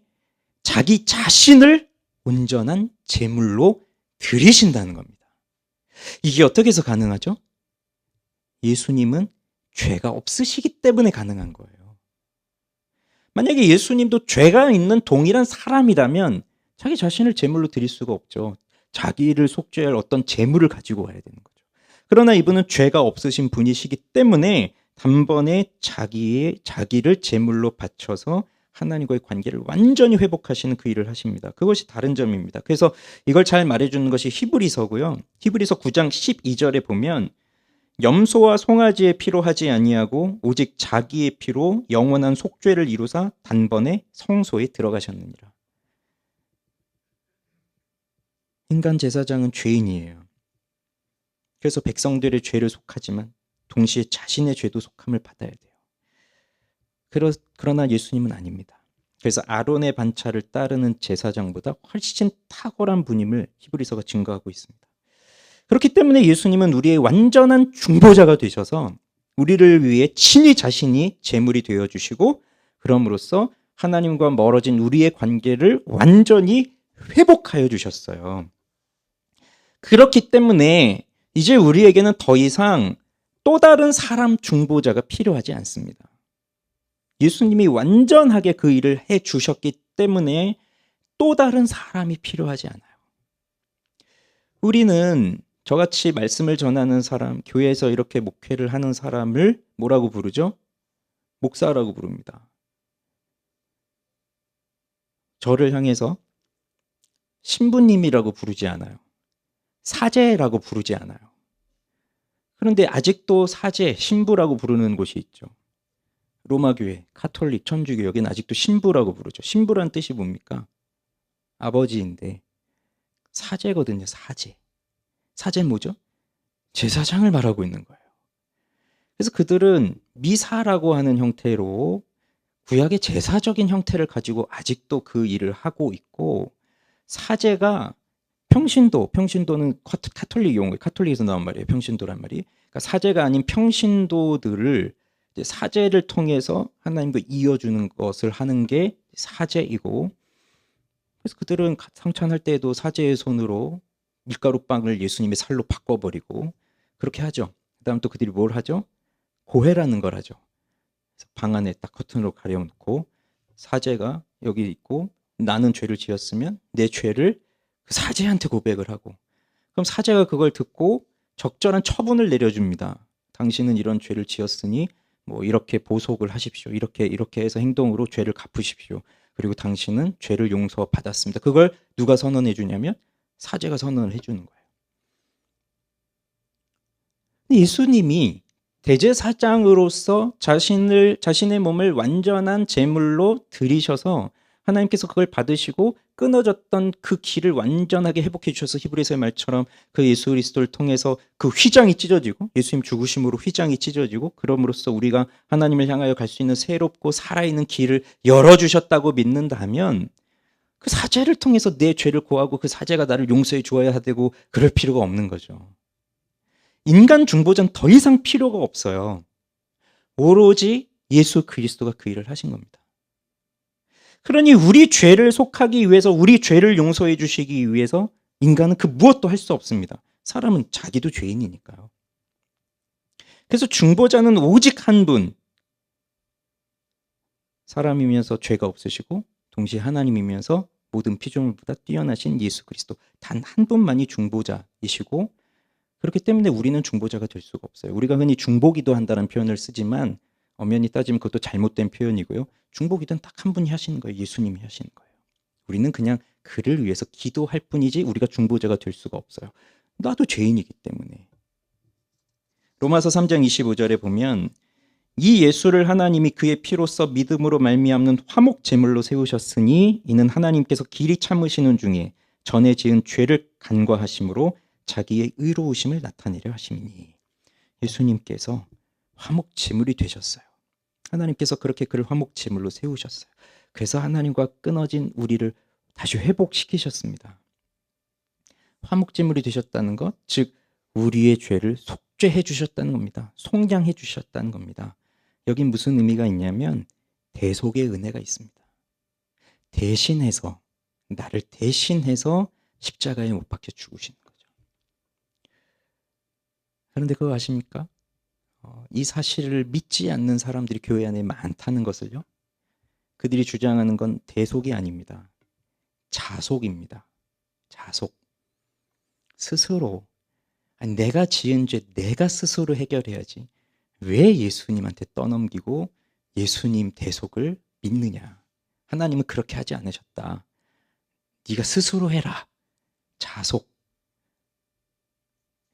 자기 자신을 온전한 제물로 드리신다는 겁니다. 이게 어떻게 해서 가능하죠? 예수님은 죄가 없으시기 때문에 가능한 거예요. 만약에 예수님도 죄가 있는 동일한 사람이라면 자기 자신을 제물로 드릴 수가 없죠. 자기를 속죄할 어떤 제물을 가지고 와야 되는 거죠. 그러나 이분은 죄가 없으신 분이시기 때문에 단번에 자기를 제물로 바쳐서 하나님과의 관계를 완전히 회복하시는 그 일을 하십니다. 그것이 다른 점입니다. 그래서 이걸 잘 말해주는 것이 히브리서고요. 히브리서 9장 12절에 보면 염소와 송아지의 피로 하지 아니하고 오직 자기의 피로 영원한 속죄를 이루사 단번에 성소에 들어가셨느니라. 인간 제사장은 죄인이에요. 그래서 백성들의 죄를 속하지만 동시에 자신의 죄도 속함을 받아야 돼요. 그러나 예수님은 아닙니다. 그래서 아론의 반차를 따르는 제사장보다 훨씬 탁월한 분임을 히브리서가 증거하고 있습니다. 그렇기 때문에 예수님은 우리의 완전한 중보자가 되셔서 우리를 위해 친히 자신이 제물이 되어주시고, 그럼으로써 하나님과 멀어진 우리의 관계를 완전히 회복하여 주셨어요. 그렇기 때문에 이제 우리에게는 더 이상 또 다른 사람 중보자가 필요하지 않습니다. 예수님이 완전하게 그 일을 해 주셨기 때문에 또 다른 사람이 필요하지 않아요. 우리는 저같이 말씀을 전하는 사람, 교회에서 이렇게 목회를 하는 사람을 뭐라고 부르죠? 목사라고 부릅니다. 저를 향해서 신부님이라고 부르지 않아요. 사제라고 부르지 않아요. 그런데 아직도 사제, 신부라고 부르는 곳이 있죠. 로마교회, 카톨릭, 천주교, 여기는 아직도 신부라고 부르죠. 신부란 뜻이 뭡니까? 아버지인데 사제거든요. 사제. 사제는 뭐죠? 제사장을 말하고 있는 거예요. 그래서 그들은 미사라고 하는 형태로 구약의 제사적인 형태를 가지고 아직도 그 일을 하고 있고, 사제가 평신도는 카톨릭 용어예요. 카톨릭에서 나온 말이에요. 평신도란 말이. 그러니까 사제가 아닌 평신도들을 사제를 통해서 하나님과 이어주는 것을 하는 게 사제이고, 그래서 그들은 성찬할 때에도 사제의 손으로 밀가루빵을 예수님의 살로 바꿔버리고 그렇게 하죠. 그 다음 또 그들이 뭘 하죠? 고해라는 걸 하죠. 방 안에 딱 커튼으로 가려놓고 사제가 여기 있고, 나는 죄를 지었으면 내 죄를 그 사제한테 고백을 하고, 그럼 사제가 그걸 듣고 적절한 처분을 내려줍니다. 당신은 이런 죄를 지었으니 뭐 이렇게 보속을 하십시오. 이렇게 해서 행동으로 죄를 갚으십시오. 그리고 당신은 죄를 용서받았습니다. 그걸 누가 선언해 주냐면 사제가 선언을 해주는 거예요. 예수님이 대제사장으로서 자신의 몸을 완전한 제물로 드리셔서 하나님께서 그걸 받으시고 끊어졌던 그 길을 완전하게 회복해 주셔서 히브리서의 말처럼 그 예수 그리스도를 통해서 그 휘장이 찢어지고, 예수님 죽으심으로 휘장이 찢어지고, 그럼으로써 우리가 하나님을 향하여 갈 수 있는 새롭고 살아있는 길을 열어주셨다고 믿는다면, 그 사제를 통해서 내 죄를 고하고 그 사제가 나를 용서해 주어야 되고 그럴 필요가 없는 거죠. 인간 중보자는 더 이상 필요가 없어요. 오로지 예수 그리스도가 그 일을 하신 겁니다. 그러니 우리 죄를 속하기 위해서, 우리 죄를 용서해 주시기 위해서 인간은 그 무엇도 할 수 없습니다. 사람은 자기도 죄인이니까요. 그래서 중보자는 오직 한 분, 사람이면서 죄가 없으시고 동시에 하나님이면서 모든 피조물보다 뛰어나신 예수 그리스도, 단 한 분만이 중보자이시고, 그렇기 때문에 우리는 중보자가 될 수가 없어요. 우리가 흔히 중보기도 한다는 표현을 쓰지만 엄연히 따지면 그것도 잘못된 표현이고요. 중보기도는 딱 한 분이 하시는 거예요. 예수님이 하시는 거예요. 우리는 그냥 그를 위해서 기도할 뿐이지 우리가 중보자가 될 수가 없어요. 나도 죄인이기 때문에. 로마서 3장 25절에 보면 이 예수를 하나님이 그의 피로써 믿음으로 말미암는 화목 제물로 세우셨으니 이는 하나님께서 길이 참으시는 중에 전에 지은 죄를 간과하심으로 자기의 의로우심을 나타내려 하심이니. 예수님께서 화목 제물이 되셨어요. 하나님께서 그렇게 그를 화목 제물로 세우셨어요. 그래서 하나님과 끊어진 우리를 다시 회복시키셨습니다. 화목 제물이 되셨다는 것, 즉 우리의 죄를 속죄해 주셨다는 겁니다. 속량해 주셨다는 겁니다. 여긴 무슨 의미가 있냐면 대속의 은혜가 있습니다. 대신해서, 나를 대신해서 십자가에 못 박혀 죽으시는 거죠. 그런데 그거 아십니까? 이 사실을 믿지 않는 사람들이 교회 안에 많다는 것을요. 그들이 주장하는 건 대속이 아닙니다. 자속입니다. 자속. 스스로, 내가 지은 죄 내가 스스로 해결해야지. 왜 예수님한테 떠넘기고 예수님 대속을 믿느냐. 하나님은 그렇게 하지 않으셨다. 네가 스스로 해라. 자속.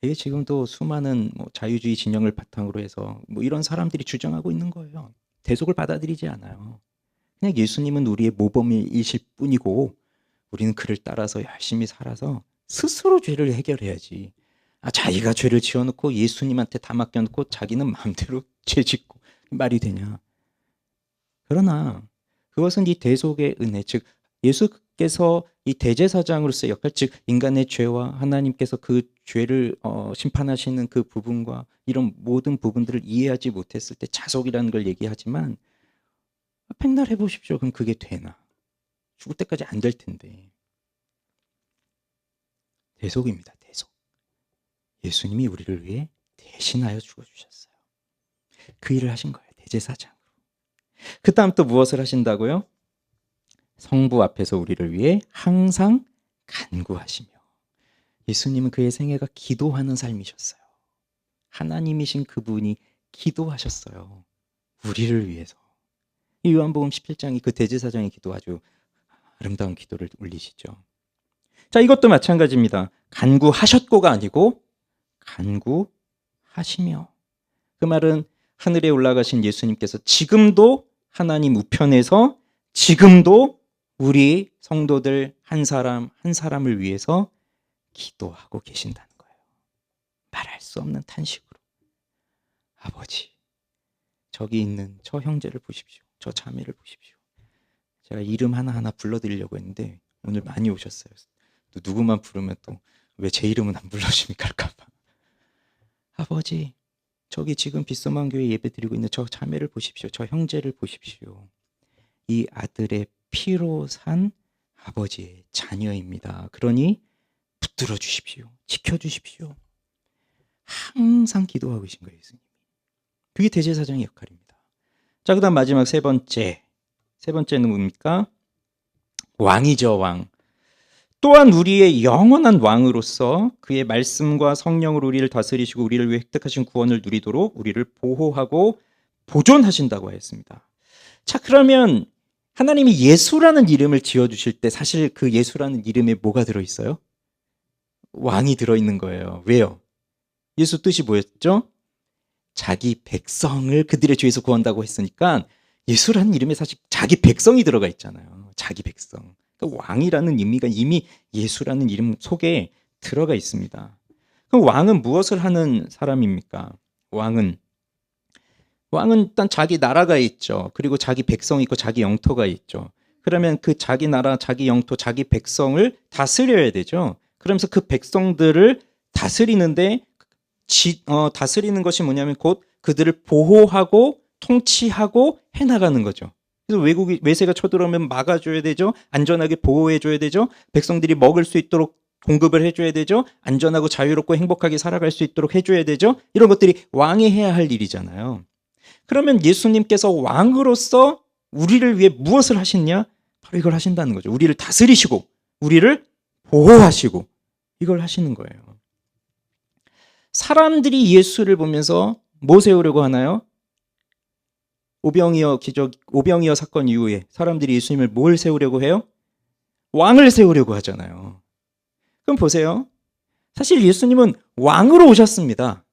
이게 지금도 수많은 자유주의 진영을 바탕으로 해서 이런 사람들이 주장하고 있는 거예요. 대속을 받아들이지 않아요. 그냥 예수님은 우리의 모범이실 뿐이고 우리는 그를 따라서 열심히 살아서 스스로 죄를 해결해야지. 자기가 죄를 지어놓고 예수님한테 다 맡겨놓고 자기는 마음대로 죄 짓고 말이 되냐. 그러나 그것은 이 대속의 은혜, 즉 예수께서 이 대제사장으로서의 역할, 즉 인간의 죄와 하나님께서 그 죄를 심판하시는 그 부분과 이런 모든 부분들을 이해하지 못했을 때 자속이라는 걸 얘기하지만 백날 해보십시오. 그럼 그게 되나? 죽을 때까지 안 될 텐데. 대속입니다. 대속. 예수님이 우리를 위해 대신하여 죽어주셨어요. 그 일을 하신 거예요. 대제사장으로. 그 다음 또 무엇을 하신다고요? 성부 앞에서 우리를 위해 항상 간구하시며. 예수님은 그의 생애가 기도하는 삶이셨어요. 하나님이신 그분이 기도하셨어요. 우리를 위해서. 이 요한복음 17장이 그 대제사장의 기도, 아주 아름다운 기도를 올리시죠. 자, 이것도 마찬가지입니다. 간구하셨고가 아니고 간구하시며. 그 말은 하늘에 올라가신 예수님께서 지금도 하나님 우편에서 지금도 우리 성도들 한 사람 한 사람을 위해서 기도하고 계신다는 거예요. 말할 수 없는 탄식으로. 아버지, 저기 있는 저 형제를 보십시오. 저 자매를 보십시오. 제가 이름 하나하나 불러드리려고 했는데 오늘 많이 오셨어요. 또 누구만 부르면 또 왜 제 이름은 안 불러주십니까 할까봐. 아버지, 저기 지금 빗소만 교회 예배 드리고 있는 저 자매를 보십시오. 저 형제를 보십시오. 이 아들의 피로 산 아버지의 자녀입니다. 그러니 붙들어 주십시오. 지켜 주십시오. 항상 기도하고 계신 거예요, 예수님. 그게 대제사장의 역할입니다. 자, 그다음 마지막 세 번째는 뭡니까? 왕이죠, 왕. 또한 우리의 영원한 왕으로서 그의 말씀과 성령으로 우리를 다스리시고 우리를 위해 획득하신 구원을 누리도록 우리를 보호하고 보존하신다고 하였습니다. 자, 그러면 하나님이 예수라는 이름을 지어주실 때 사실 그 예수라는 이름에 뭐가 들어있어요? 왕이 들어있는 거예요. 왜요? 예수 뜻이 뭐였죠? 자기 백성을 그들의 죄에서 구한다고 했으니까 예수라는 이름에 사실 자기 백성이 들어가 있잖아요. 자기 백성. 그러니까 왕이라는 의미가 이미 예수라는 이름 속에 들어가 있습니다. 그럼 왕은 무엇을 하는 사람입니까? 왕은 일단 자기 나라가 있죠. 그리고 자기 백성이 있고 자기 영토가 있죠. 그러면 그 자기 나라, 자기 영토, 자기 백성을 다스려야 되죠. 그러면서 그 백성들을 다스리는데 다스리는 것이 뭐냐면 곧 그들을 보호하고 통치하고 해나가는 거죠. 그래서 외세가 쳐들어오면 막아줘야 되죠. 안전하게 보호해줘야 되죠. 백성들이 먹을 수 있도록 공급을 해줘야 되죠. 안전하고 자유롭고 행복하게 살아갈 수 있도록 해줘야 되죠. 이런 것들이 왕이 해야 할 일이잖아요. 그러면 예수님께서 왕으로서 우리를 위해 무엇을 하셨냐? 바로 이걸 하신다는 거죠. 우리를 다스리시고 우리를 보호하시고 이걸 하시는 거예요. 사람들이 예수를 보면서 뭐 세우려고 하나요? 오병이어 사건 이후에 사람들이 예수님을 뭘 세우려고 해요? 왕을 세우려고 하잖아요. 그럼 보세요. 사실 예수님은 왕으로 오셨습니다.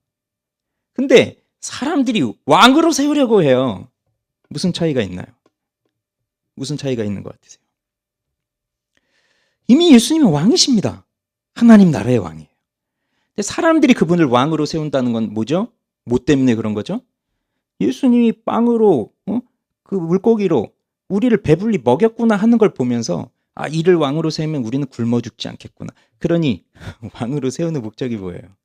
근데 사람들이 왕으로 세우려고 해요. 무슨 차이가 있나요? 무슨 차이가 있는 것 같으세요? 이미 예수님은 왕이십니다. 하나님 나라의 왕이에요. 근데 사람들이 그분을 왕으로 세운다는 건 뭐죠? 뭐 때문에 그런 거죠? 예수님이 빵으로 그 물고기로 우리를 배불리 먹였구나 하는 걸 보면서 아, 이를 왕으로 세우면 우리는 굶어 죽지 않겠구나. 그러니 왕으로 세우는 목적이 뭐예요?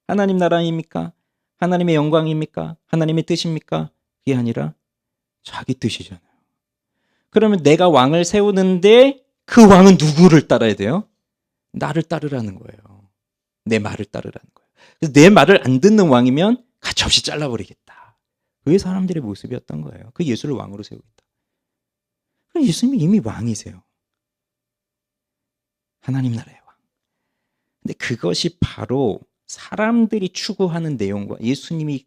하나님 나라입니까? 하나님의 영광입니까? 하나님의 뜻입니까? 그게 아니라 자기 뜻이잖아요. 그러면 내가 왕을 세우는데 그 왕은 누구를 따라야 돼요? 나를 따르라는 거예요. 내 말을 따르라는 거예요. 그래서 내 말을 안 듣는 왕이면 가차없이 잘라버리겠다. 그게 사람들의 모습이었던 거예요. 그 예수를 왕으로 세우겠다. 그럼 예수님이 이미 왕이세요. 하나님 나라의 왕. 근데 그것이 바로 사람들이 추구하는 내용과 예수님이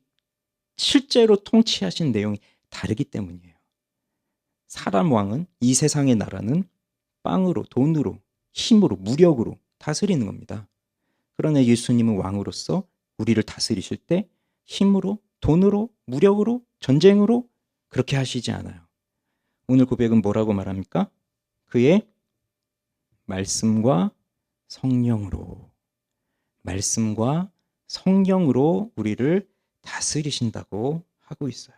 실제로 통치하신 내용이 다르기 때문이에요. 사람 왕은 이 세상의 나라는 빵으로, 돈으로, 힘으로, 무력으로 다스리는 겁니다. 그러나 예수님은 왕으로서 우리를 다스리실 때 힘으로, 돈으로, 무력으로, 전쟁으로 그렇게 하시지 않아요. 오늘 고백은 뭐라고 말합니까? 그의 말씀과 성령으로, 말씀과 성령으로 우리를 다스리신다고 하고 있어요.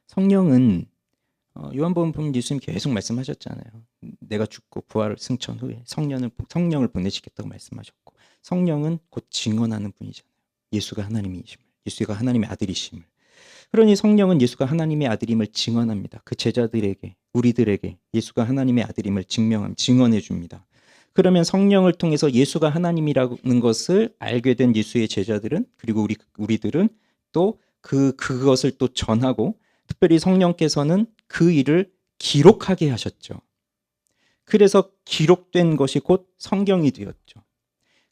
성령은 요한복음 보면 예수님 계속 말씀하셨잖아요. 내가 죽고 부활을 승천 후에 성령을 보내시겠다고 말씀하셨고, 성령은 곧 증언하는 분이잖아요. 예수가 하나님이심을, 예수가 하나님의 아들이심을. 그러니 성령은 예수가 하나님의 아들임을 증언합니다. 그 제자들에게, 우리들에게 예수가 하나님의 아들임을 증언해 줍니다. 그러면 성령을 통해서 예수가 하나님이라는 것을 알게 된 예수의 제자들은, 그리고 우리들은 또 그것을 또 전하고, 특별히 성령께서는 그 일을 기록하게 하셨죠. 그래서 기록된 것이 곧 성경이 되었죠.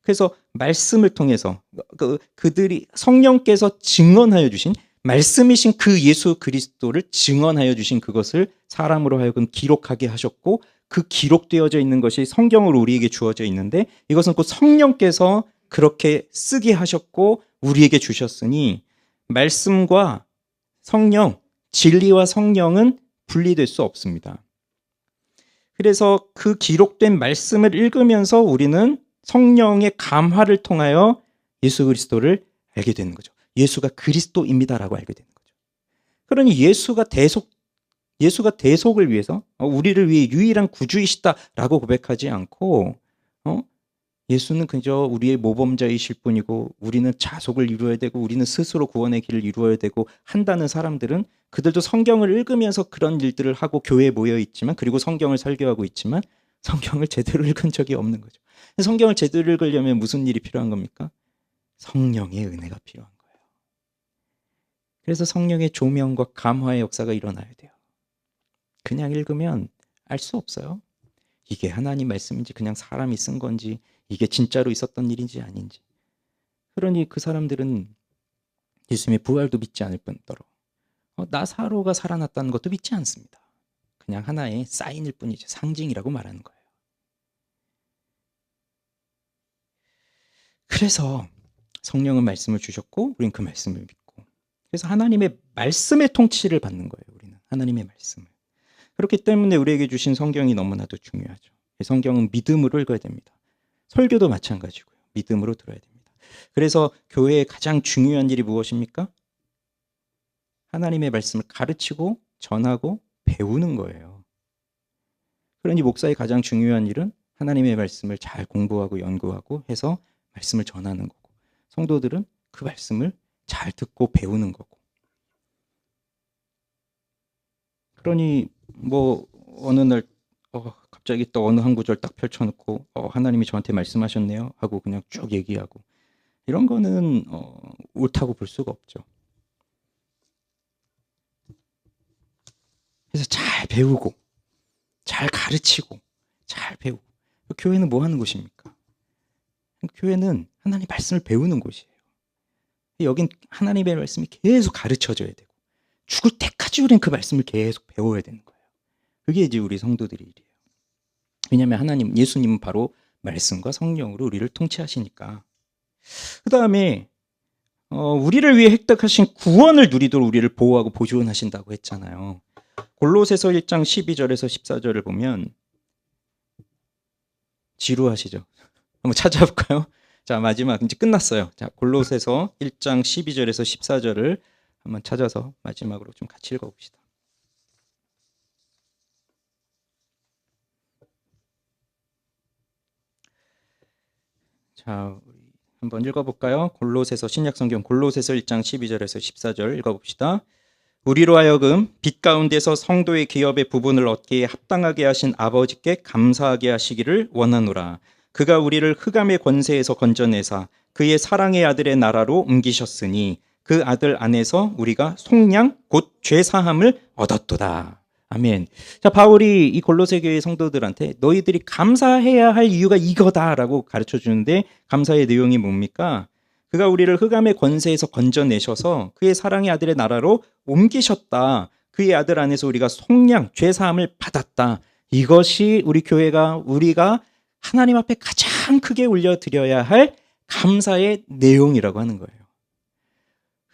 그래서 말씀을 통해서 그들이 성령께서 증언하여 주신 말씀이신 그 예수 그리스도를 증언하여 주신 그것을 사람으로 하여금 기록하게 하셨고, 그 기록되어져 있는 것이 성경으로 우리에게 주어져 있는데, 이것은 곧 성령께서 그렇게 쓰게 하셨고 우리에게 주셨으니, 말씀과 성령, 진리와 성령은 분리될 수 없습니다. 그래서 그 기록된 말씀을 읽으면서 우리는 성령의 감화를 통하여 예수 그리스도를 알게 되는 거죠. 예수가 그리스도입니다라고 알게 되는 거죠. 그러니 예수가 대속을 위해서 우리를 위해 유일한 구주이시다라고 고백하지 않고 예수는 그저 우리의 모범자이실 뿐이고 우리는 자속을 이루어야 되고 우리는 스스로 구원의 길을 이루어야 되고 한다는 사람들은, 그들도 성경을 읽으면서 그런 일들을 하고 교회에 모여 있지만, 그리고 성경을 설교하고 있지만 성경을 제대로 읽은 적이 없는 거죠. 성경을 제대로 읽으려면 무슨 일이 필요한 겁니까? 성령의 은혜가 필요한 거예요. 그래서 성령의 조명과 감화의 역사가 일어나야 돼요. 그냥 읽으면 알 수 없어요. 이게 하나님 말씀인지 그냥 사람이 쓴 건지, 이게 진짜로 있었던 일인지 아닌지. 그러니 그 사람들은 예수님의 부활도 믿지 않을 뿐더러 나사로가 살아났다는 것도 믿지 않습니다. 그냥 하나의 사인일 뿐이죠. 상징이라고 말하는 거예요. 그래서 성령은 말씀을 주셨고 우리는 그 말씀을 믿고, 그래서 하나님의 말씀의 통치를 받는 거예요. 우리는 하나님의 말씀을. 그렇기 때문에 우리에게 주신 성경이 너무나도 중요하죠. 성경은 믿음으로 읽어야 됩니다. 설교도 마찬가지고요. 믿음으로 들어야 됩니다. 그래서 교회의 가장 중요한 일이 무엇입니까? 하나님의 말씀을 가르치고 전하고 배우는 거예요. 그러니 목사의 가장 중요한 일은 하나님의 말씀을 잘 공부하고 연구하고 해서 말씀을 전하는 거고, 성도들은 그 말씀을 잘 듣고 배우는 거고. 그러니 뭐 어느 날 갑자기 또 어느 한 구절 딱 펼쳐놓고 하나님이 저한테 말씀하셨네요 하고 그냥 쭉 얘기하고, 이런 거는 옳다고 볼 수가 없죠. 그래서 잘 배우고 잘 가르치고 잘 배우고. 교회는 뭐 하는 곳입니까? 교회는 하나님 말씀을 배우는 곳이에요. 여긴 하나님의 말씀이 계속 가르쳐져야 되고, 죽을 때까지 우리는 그 말씀을 계속 배워야 되는 거예요. 그게 이제 우리 성도들의 일이에요. 왜냐하면 예수님은 바로 말씀과 성령으로 우리를 통치하시니까. 그 다음에 우리를 위해 획득하신 구원을 누리도록 우리를 보호하고 보존하신다고 했잖아요. 골로새서 1장 12절에서 14절을 보면 지루하시죠? 한번 찾아볼까요? 자, 마지막 이제 끝났어요. 자, 골로새서 1장 12절에서 14절을 한번 찾아서 마지막으로 좀 같이 읽어봅시다. 자, 우리 한번 읽어볼까요? 골로새서 신약성경 골로새서 1장 12절에서 14절 읽어봅시다. 우리로 하여금 빛 가운데서 성도의 기업의 부분을 얻기에 합당하게 하신 아버지께 감사하게 하시기를 원하노라. 그가 우리를 흑암의 권세에서 건져내사 그의 사랑의 아들의 나라로 옮기셨으니 그 아들 안에서 우리가 속량 곧 죄사함을 얻었도다. 아멘. 자, 바울이 이 골로새 교회 성도들한테 너희들이 감사해야 할 이유가 이거다라고 가르쳐 주는데 감사의 내용이 뭡니까? 그가 우리를 흑암의 권세에서 건져내셔서 그의 사랑의 아들의 나라로 옮기셨다. 그의 아들 안에서 우리가 속량, 죄사함을 받았다. 이것이 우리 교회가 우리가 하나님 앞에 가장 크게 올려드려야 할 감사의 내용이라고 하는 거예요.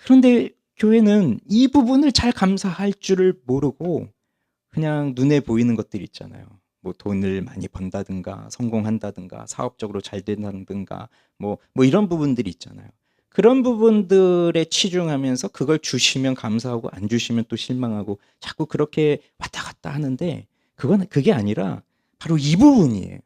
그런데 교회는 이 부분을 잘 감사할 줄을 모르고 그냥 눈에 보이는 것들 있잖아요. 뭐 돈을 많이 번다든가 성공한다든가 사업적으로 잘 된다든가 뭐 이런 부분들이 있잖아요. 그런 부분들에 치중하면서 그걸 주시면 감사하고 안 주시면 또 실망하고 자꾸 그렇게 왔다 갔다 하는데 그게 아니라 바로 이 부분이에요.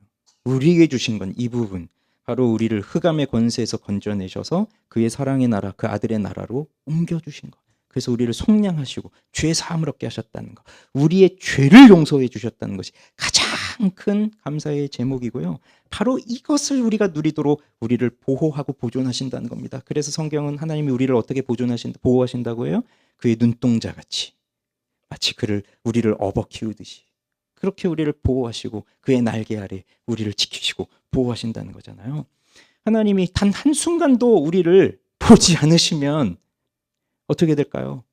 우리에게 주신 건 이 부분. 바로 우리를 흑암의 권세에서 건져내셔서 그의 사랑의 나라, 그 아들의 나라로 옮겨주신 것. 그래서 우리를 속량하시고 죄 사함을 얻게 하셨다는 것. 우리의 죄를 용서해 주셨다는 것이 가장 큰 감사의 제목이고요. 바로 이것을 우리가 누리도록 우리를 보호하고 보존하신다는 겁니다. 그래서 성경은 하나님이 우리를 어떻게 보호하신다고 해요? 그의 눈동자같이 마치 우리를 업어 키우듯이 그렇게 우리를 보호하시고 그의 날개 아래 우리를 지키시고 보호하신다는 거잖아요. 하나님이 단 한순간도 우리를 보지 않으시면 어떻게 될까요?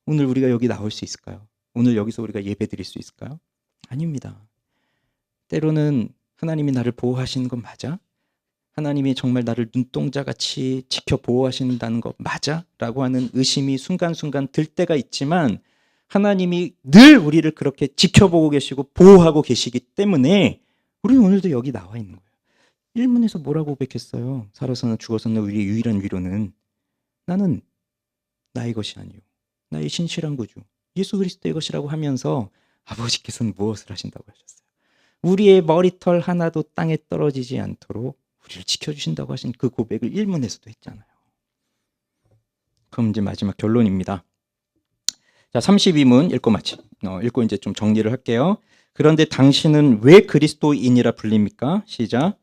오늘 우리가 여기 나올 수 있을까요? 오늘 여기서 우리가 예배 드릴 수 있을까요? 아닙니다. 때로는 하나님이 나를 보호하시는 건 맞아? 하나님이 정말 나를 눈동자같이 지켜 보호하신다는 거 맞아? 라고 하는 의심이 순간순간 들 때가 있지만 하나님이 늘 우리를 그렇게 지켜보고 계시고 보호하고 계시기 때문에 우리는 오늘도 여기 나와 있는 거예요. 1문에서 뭐라고 고백했어요? 살아서나 죽어서나 우리의 유일한 위로는 나는 나의 것이 아니요 나의 신실한 구주 예수 그리스도의 것이라고 하면서 아버지께서는 무엇을 하신다고 하셨어요? 우리의 머리털 하나도 땅에 떨어지지 않도록 우리를 지켜주신다고 하신 그 고백을 1문에서도 했잖아요. 그럼 이제 마지막 결론입니다. 자, 32문 읽고 이제 좀 정리를 할게요. 그런데 당신은 왜 그리스도인이라 불립니까? 시작.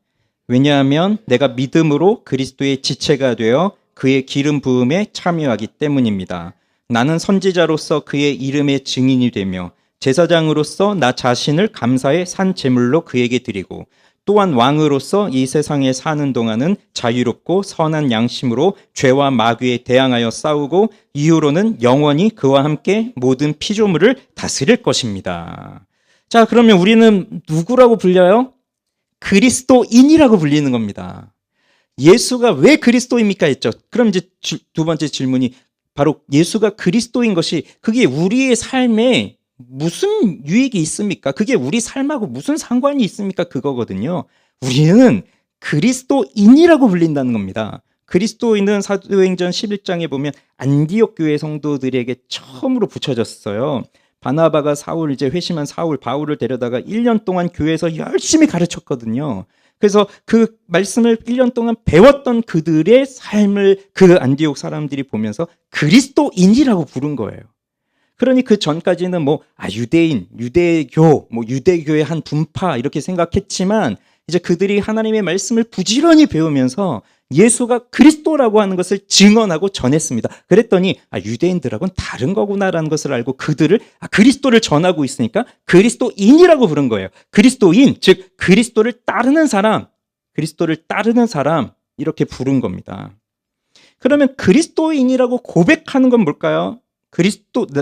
왜냐하면 내가 믿음으로 그리스도의 지체가 되어 그의 기름 부음에 참여하기 때문입니다. 나는 선지자로서 그의 이름의 증인이 되며 제사장으로서 나 자신을 감사의 산 제물로 그에게 드리고 또한 왕으로서 이 세상에 사는 동안은 자유롭고 선한 양심으로 죄와 마귀에 대항하여 싸우고 이후로는 영원히 그와 함께 모든 피조물을 다스릴 것입니다. 자, 그러면 우리는 누구라고 불려요? 그리스도인이라고 불리는 겁니다. 예수가 왜 그리스도입니까 했죠. 그럼 이제 두 번째 질문이 바로 예수가 그리스도인 것이 그게 우리의 삶에 무슨 유익이 있습니까? 그게 우리 삶하고 무슨 상관이 있습니까? 그거거든요. 우리는 그리스도인이라고 불린다는 겁니다. 그리스도인은 사도행전 11장에 보면 안디옥 교회 성도들에게 처음으로 붙여졌어요. 바나바가 이제 회심한 바울을 데려다가 1년 동안 교회에서 열심히 가르쳤거든요. 그래서 그 말씀을 1년 동안 배웠던 그들의 삶을 그 안디옥 사람들이 보면서 그리스도인이라고 부른 거예요. 그러니 그 전까지는 유대인, 유대교, 유대교의 한 분파 이렇게 생각했지만 이제 그들이 하나님의 말씀을 부지런히 배우면서 예수가 그리스도라고 하는 것을 증언하고 전했습니다. 그랬더니 유대인들하고는 다른 거구나라는 것을 알고 그들을 그리스도를 전하고 있으니까 그리스도인이라고 부른 거예요. 그리스도인, 즉 그리스도를 따르는 사람 이렇게 부른 겁니다. 그러면 그리스도인이라고 고백하는 건 뭘까요?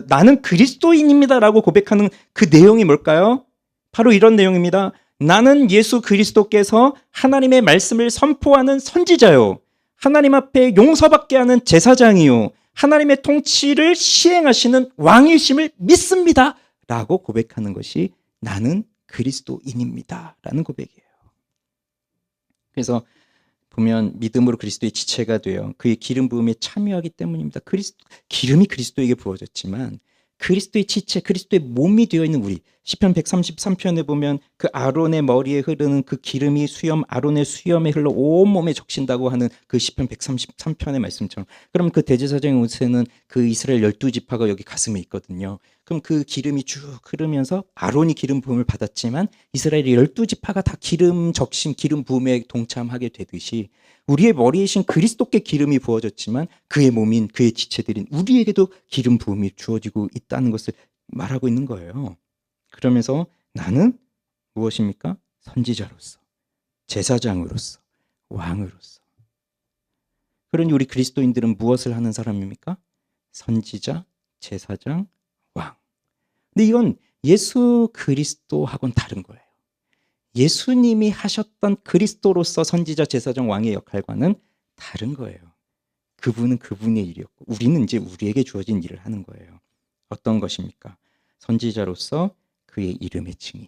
나는 그리스도인입니다라고 고백하는 그 내용이 뭘까요? 바로 이런 내용입니다. 나는 예수 그리스도께서 하나님의 말씀을 선포하는 선지자요. 하나님 앞에 용서받게 하는 제사장이요. 하나님의 통치를 시행하시는 왕이심을 믿습니다. 라고 고백하는 것이 나는 그리스도인입니다. 라는 고백이에요. 그래서 보면 믿음으로 그리스도의 지체가 되어 그의 기름 부음에 참여하기 때문입니다. 기름이 그리스도에게 부어졌지만 그리스도의 지체, 그리스도의 몸이 되어 있는 우리, 시편 133편에 보면 그 아론의 머리에 흐르는 그 기름이 아론의 수염에 흘러 온몸에 적신다고 하는 그 시편 133편의 말씀처럼, 그럼 그 대제사장의 옷에는 그 이스라엘 12지파가 여기 가슴에 있거든요. 그럼 그 기름이 쭉 흐르면서 아론이 기름 부음을 받았지만 이스라엘의 12지파가 다 기름 적심, 기름 부음에 동참하게 되듯이 우리의 머리이신 그리스도께 기름이 부어졌지만 그의 몸인 그의 지체들인 우리에게도 기름 부음이 주어지고 있다는 것을 말하고 있는 거예요. 그러면서 나는 무엇입니까? 선지자로서, 제사장으로서, 왕으로서. 그러니 우리 그리스도인들은 무엇을 하는 사람입니까? 선지자, 제사장, 왕. 근데 이건 예수 그리스도하고는 다른 거예요. 예수님이 하셨던 그리스도로서 선지자, 제사장, 왕의 역할과는 다른 거예요. 그분은 그분의 일이었고 우리는 이제 우리에게 주어진 일을 하는 거예요. 어떤 것입니까? 선지자로서 그의 이름의 증인.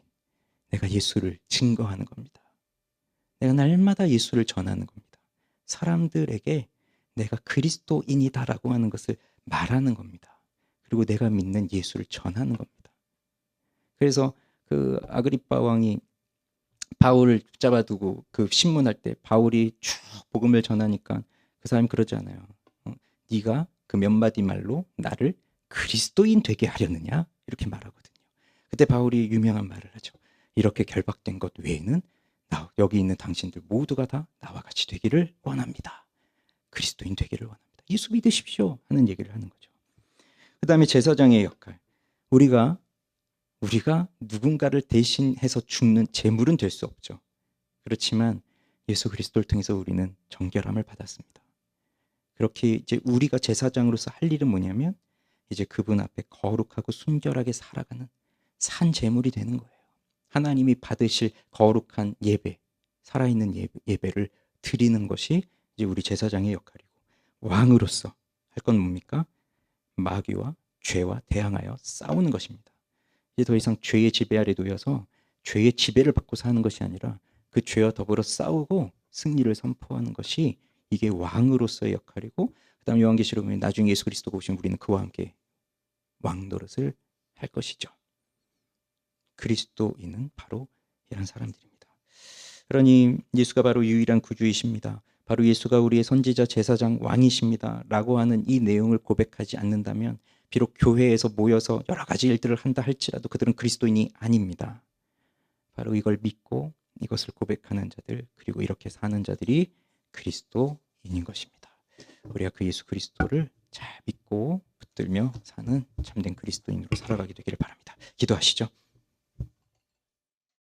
내가 예수를 증거하는 겁니다. 내가 날마다 예수를 전하는 겁니다. 사람들에게 내가 그리스도인이다라고 하는 것을 말하는 겁니다. 그리고 내가 믿는 예수를 전하는 겁니다. 그래서 그 아그리빠 왕이 바울을 붙잡아두고 그 신문할 때 바울이 쭉 복음을 전하니까 그 사람이 그러지 않아요. 네가 그 몇 마디 말로 나를 그리스도인 되게 하려느냐? 이렇게 말하거든요. 그때 바울이 유명한 말을 하죠. 이렇게 결박된 것 외에는 여기 있는 당신들 모두가 다 나와 같이 되기를 원합니다. 그리스도인 되기를 원합니다. 예수 믿으십시오 하는 얘기를 하는 거죠. 그 다음에 제사장의 역할. 우리가 누군가를 대신해서 죽는 제물은 될 수 없죠. 그렇지만 예수 그리스도를 통해서 우리는 정결함을 받았습니다. 그렇게 이제 우리가 제사장으로서 할 일은 뭐냐면 이제 그분 앞에 거룩하고 순결하게 살아가는 산 제물이 되는 거예요. 하나님이 받으실 거룩한 예배, 살아있는 예배를 드리는 것이 이제 우리 제사장의 역할이고, 왕으로서 할 건 뭡니까? 마귀와 죄와 대항하여 싸우는 것입니다. 이제 더 이상 죄의 지배 아래 놓여서 죄의 지배를 받고 사는 것이 아니라 그 죄와 더불어 싸우고 승리를 선포하는 것이 이게 왕으로서의 역할이고, 그 다음 요한계시록 보면 나중에 예수 그리스도가 오시면 우리는 그와 함께 왕 노릇을 할 것이죠. 그리스도인은 바로 이런 사람들입니다. 그러니 예수가 바로 유일한 구주이십니다. 바로 예수가 우리의 선지자, 제사장, 왕이십니다 라고 하는 이 내용을 고백하지 않는다면 비록 교회에서 모여서 여러 가지 일들을 한다 할지라도 그들은 그리스도인이 아닙니다. 바로 이걸 믿고 이것을 고백하는 자들, 그리고 이렇게 사는 자들이 그리스도인인 것입니다. 우리가 그 예수 그리스도를 잘 믿고 붙들며 사는 참된 그리스도인으로 살아가게 되기를 바랍니다. 기도하시죠.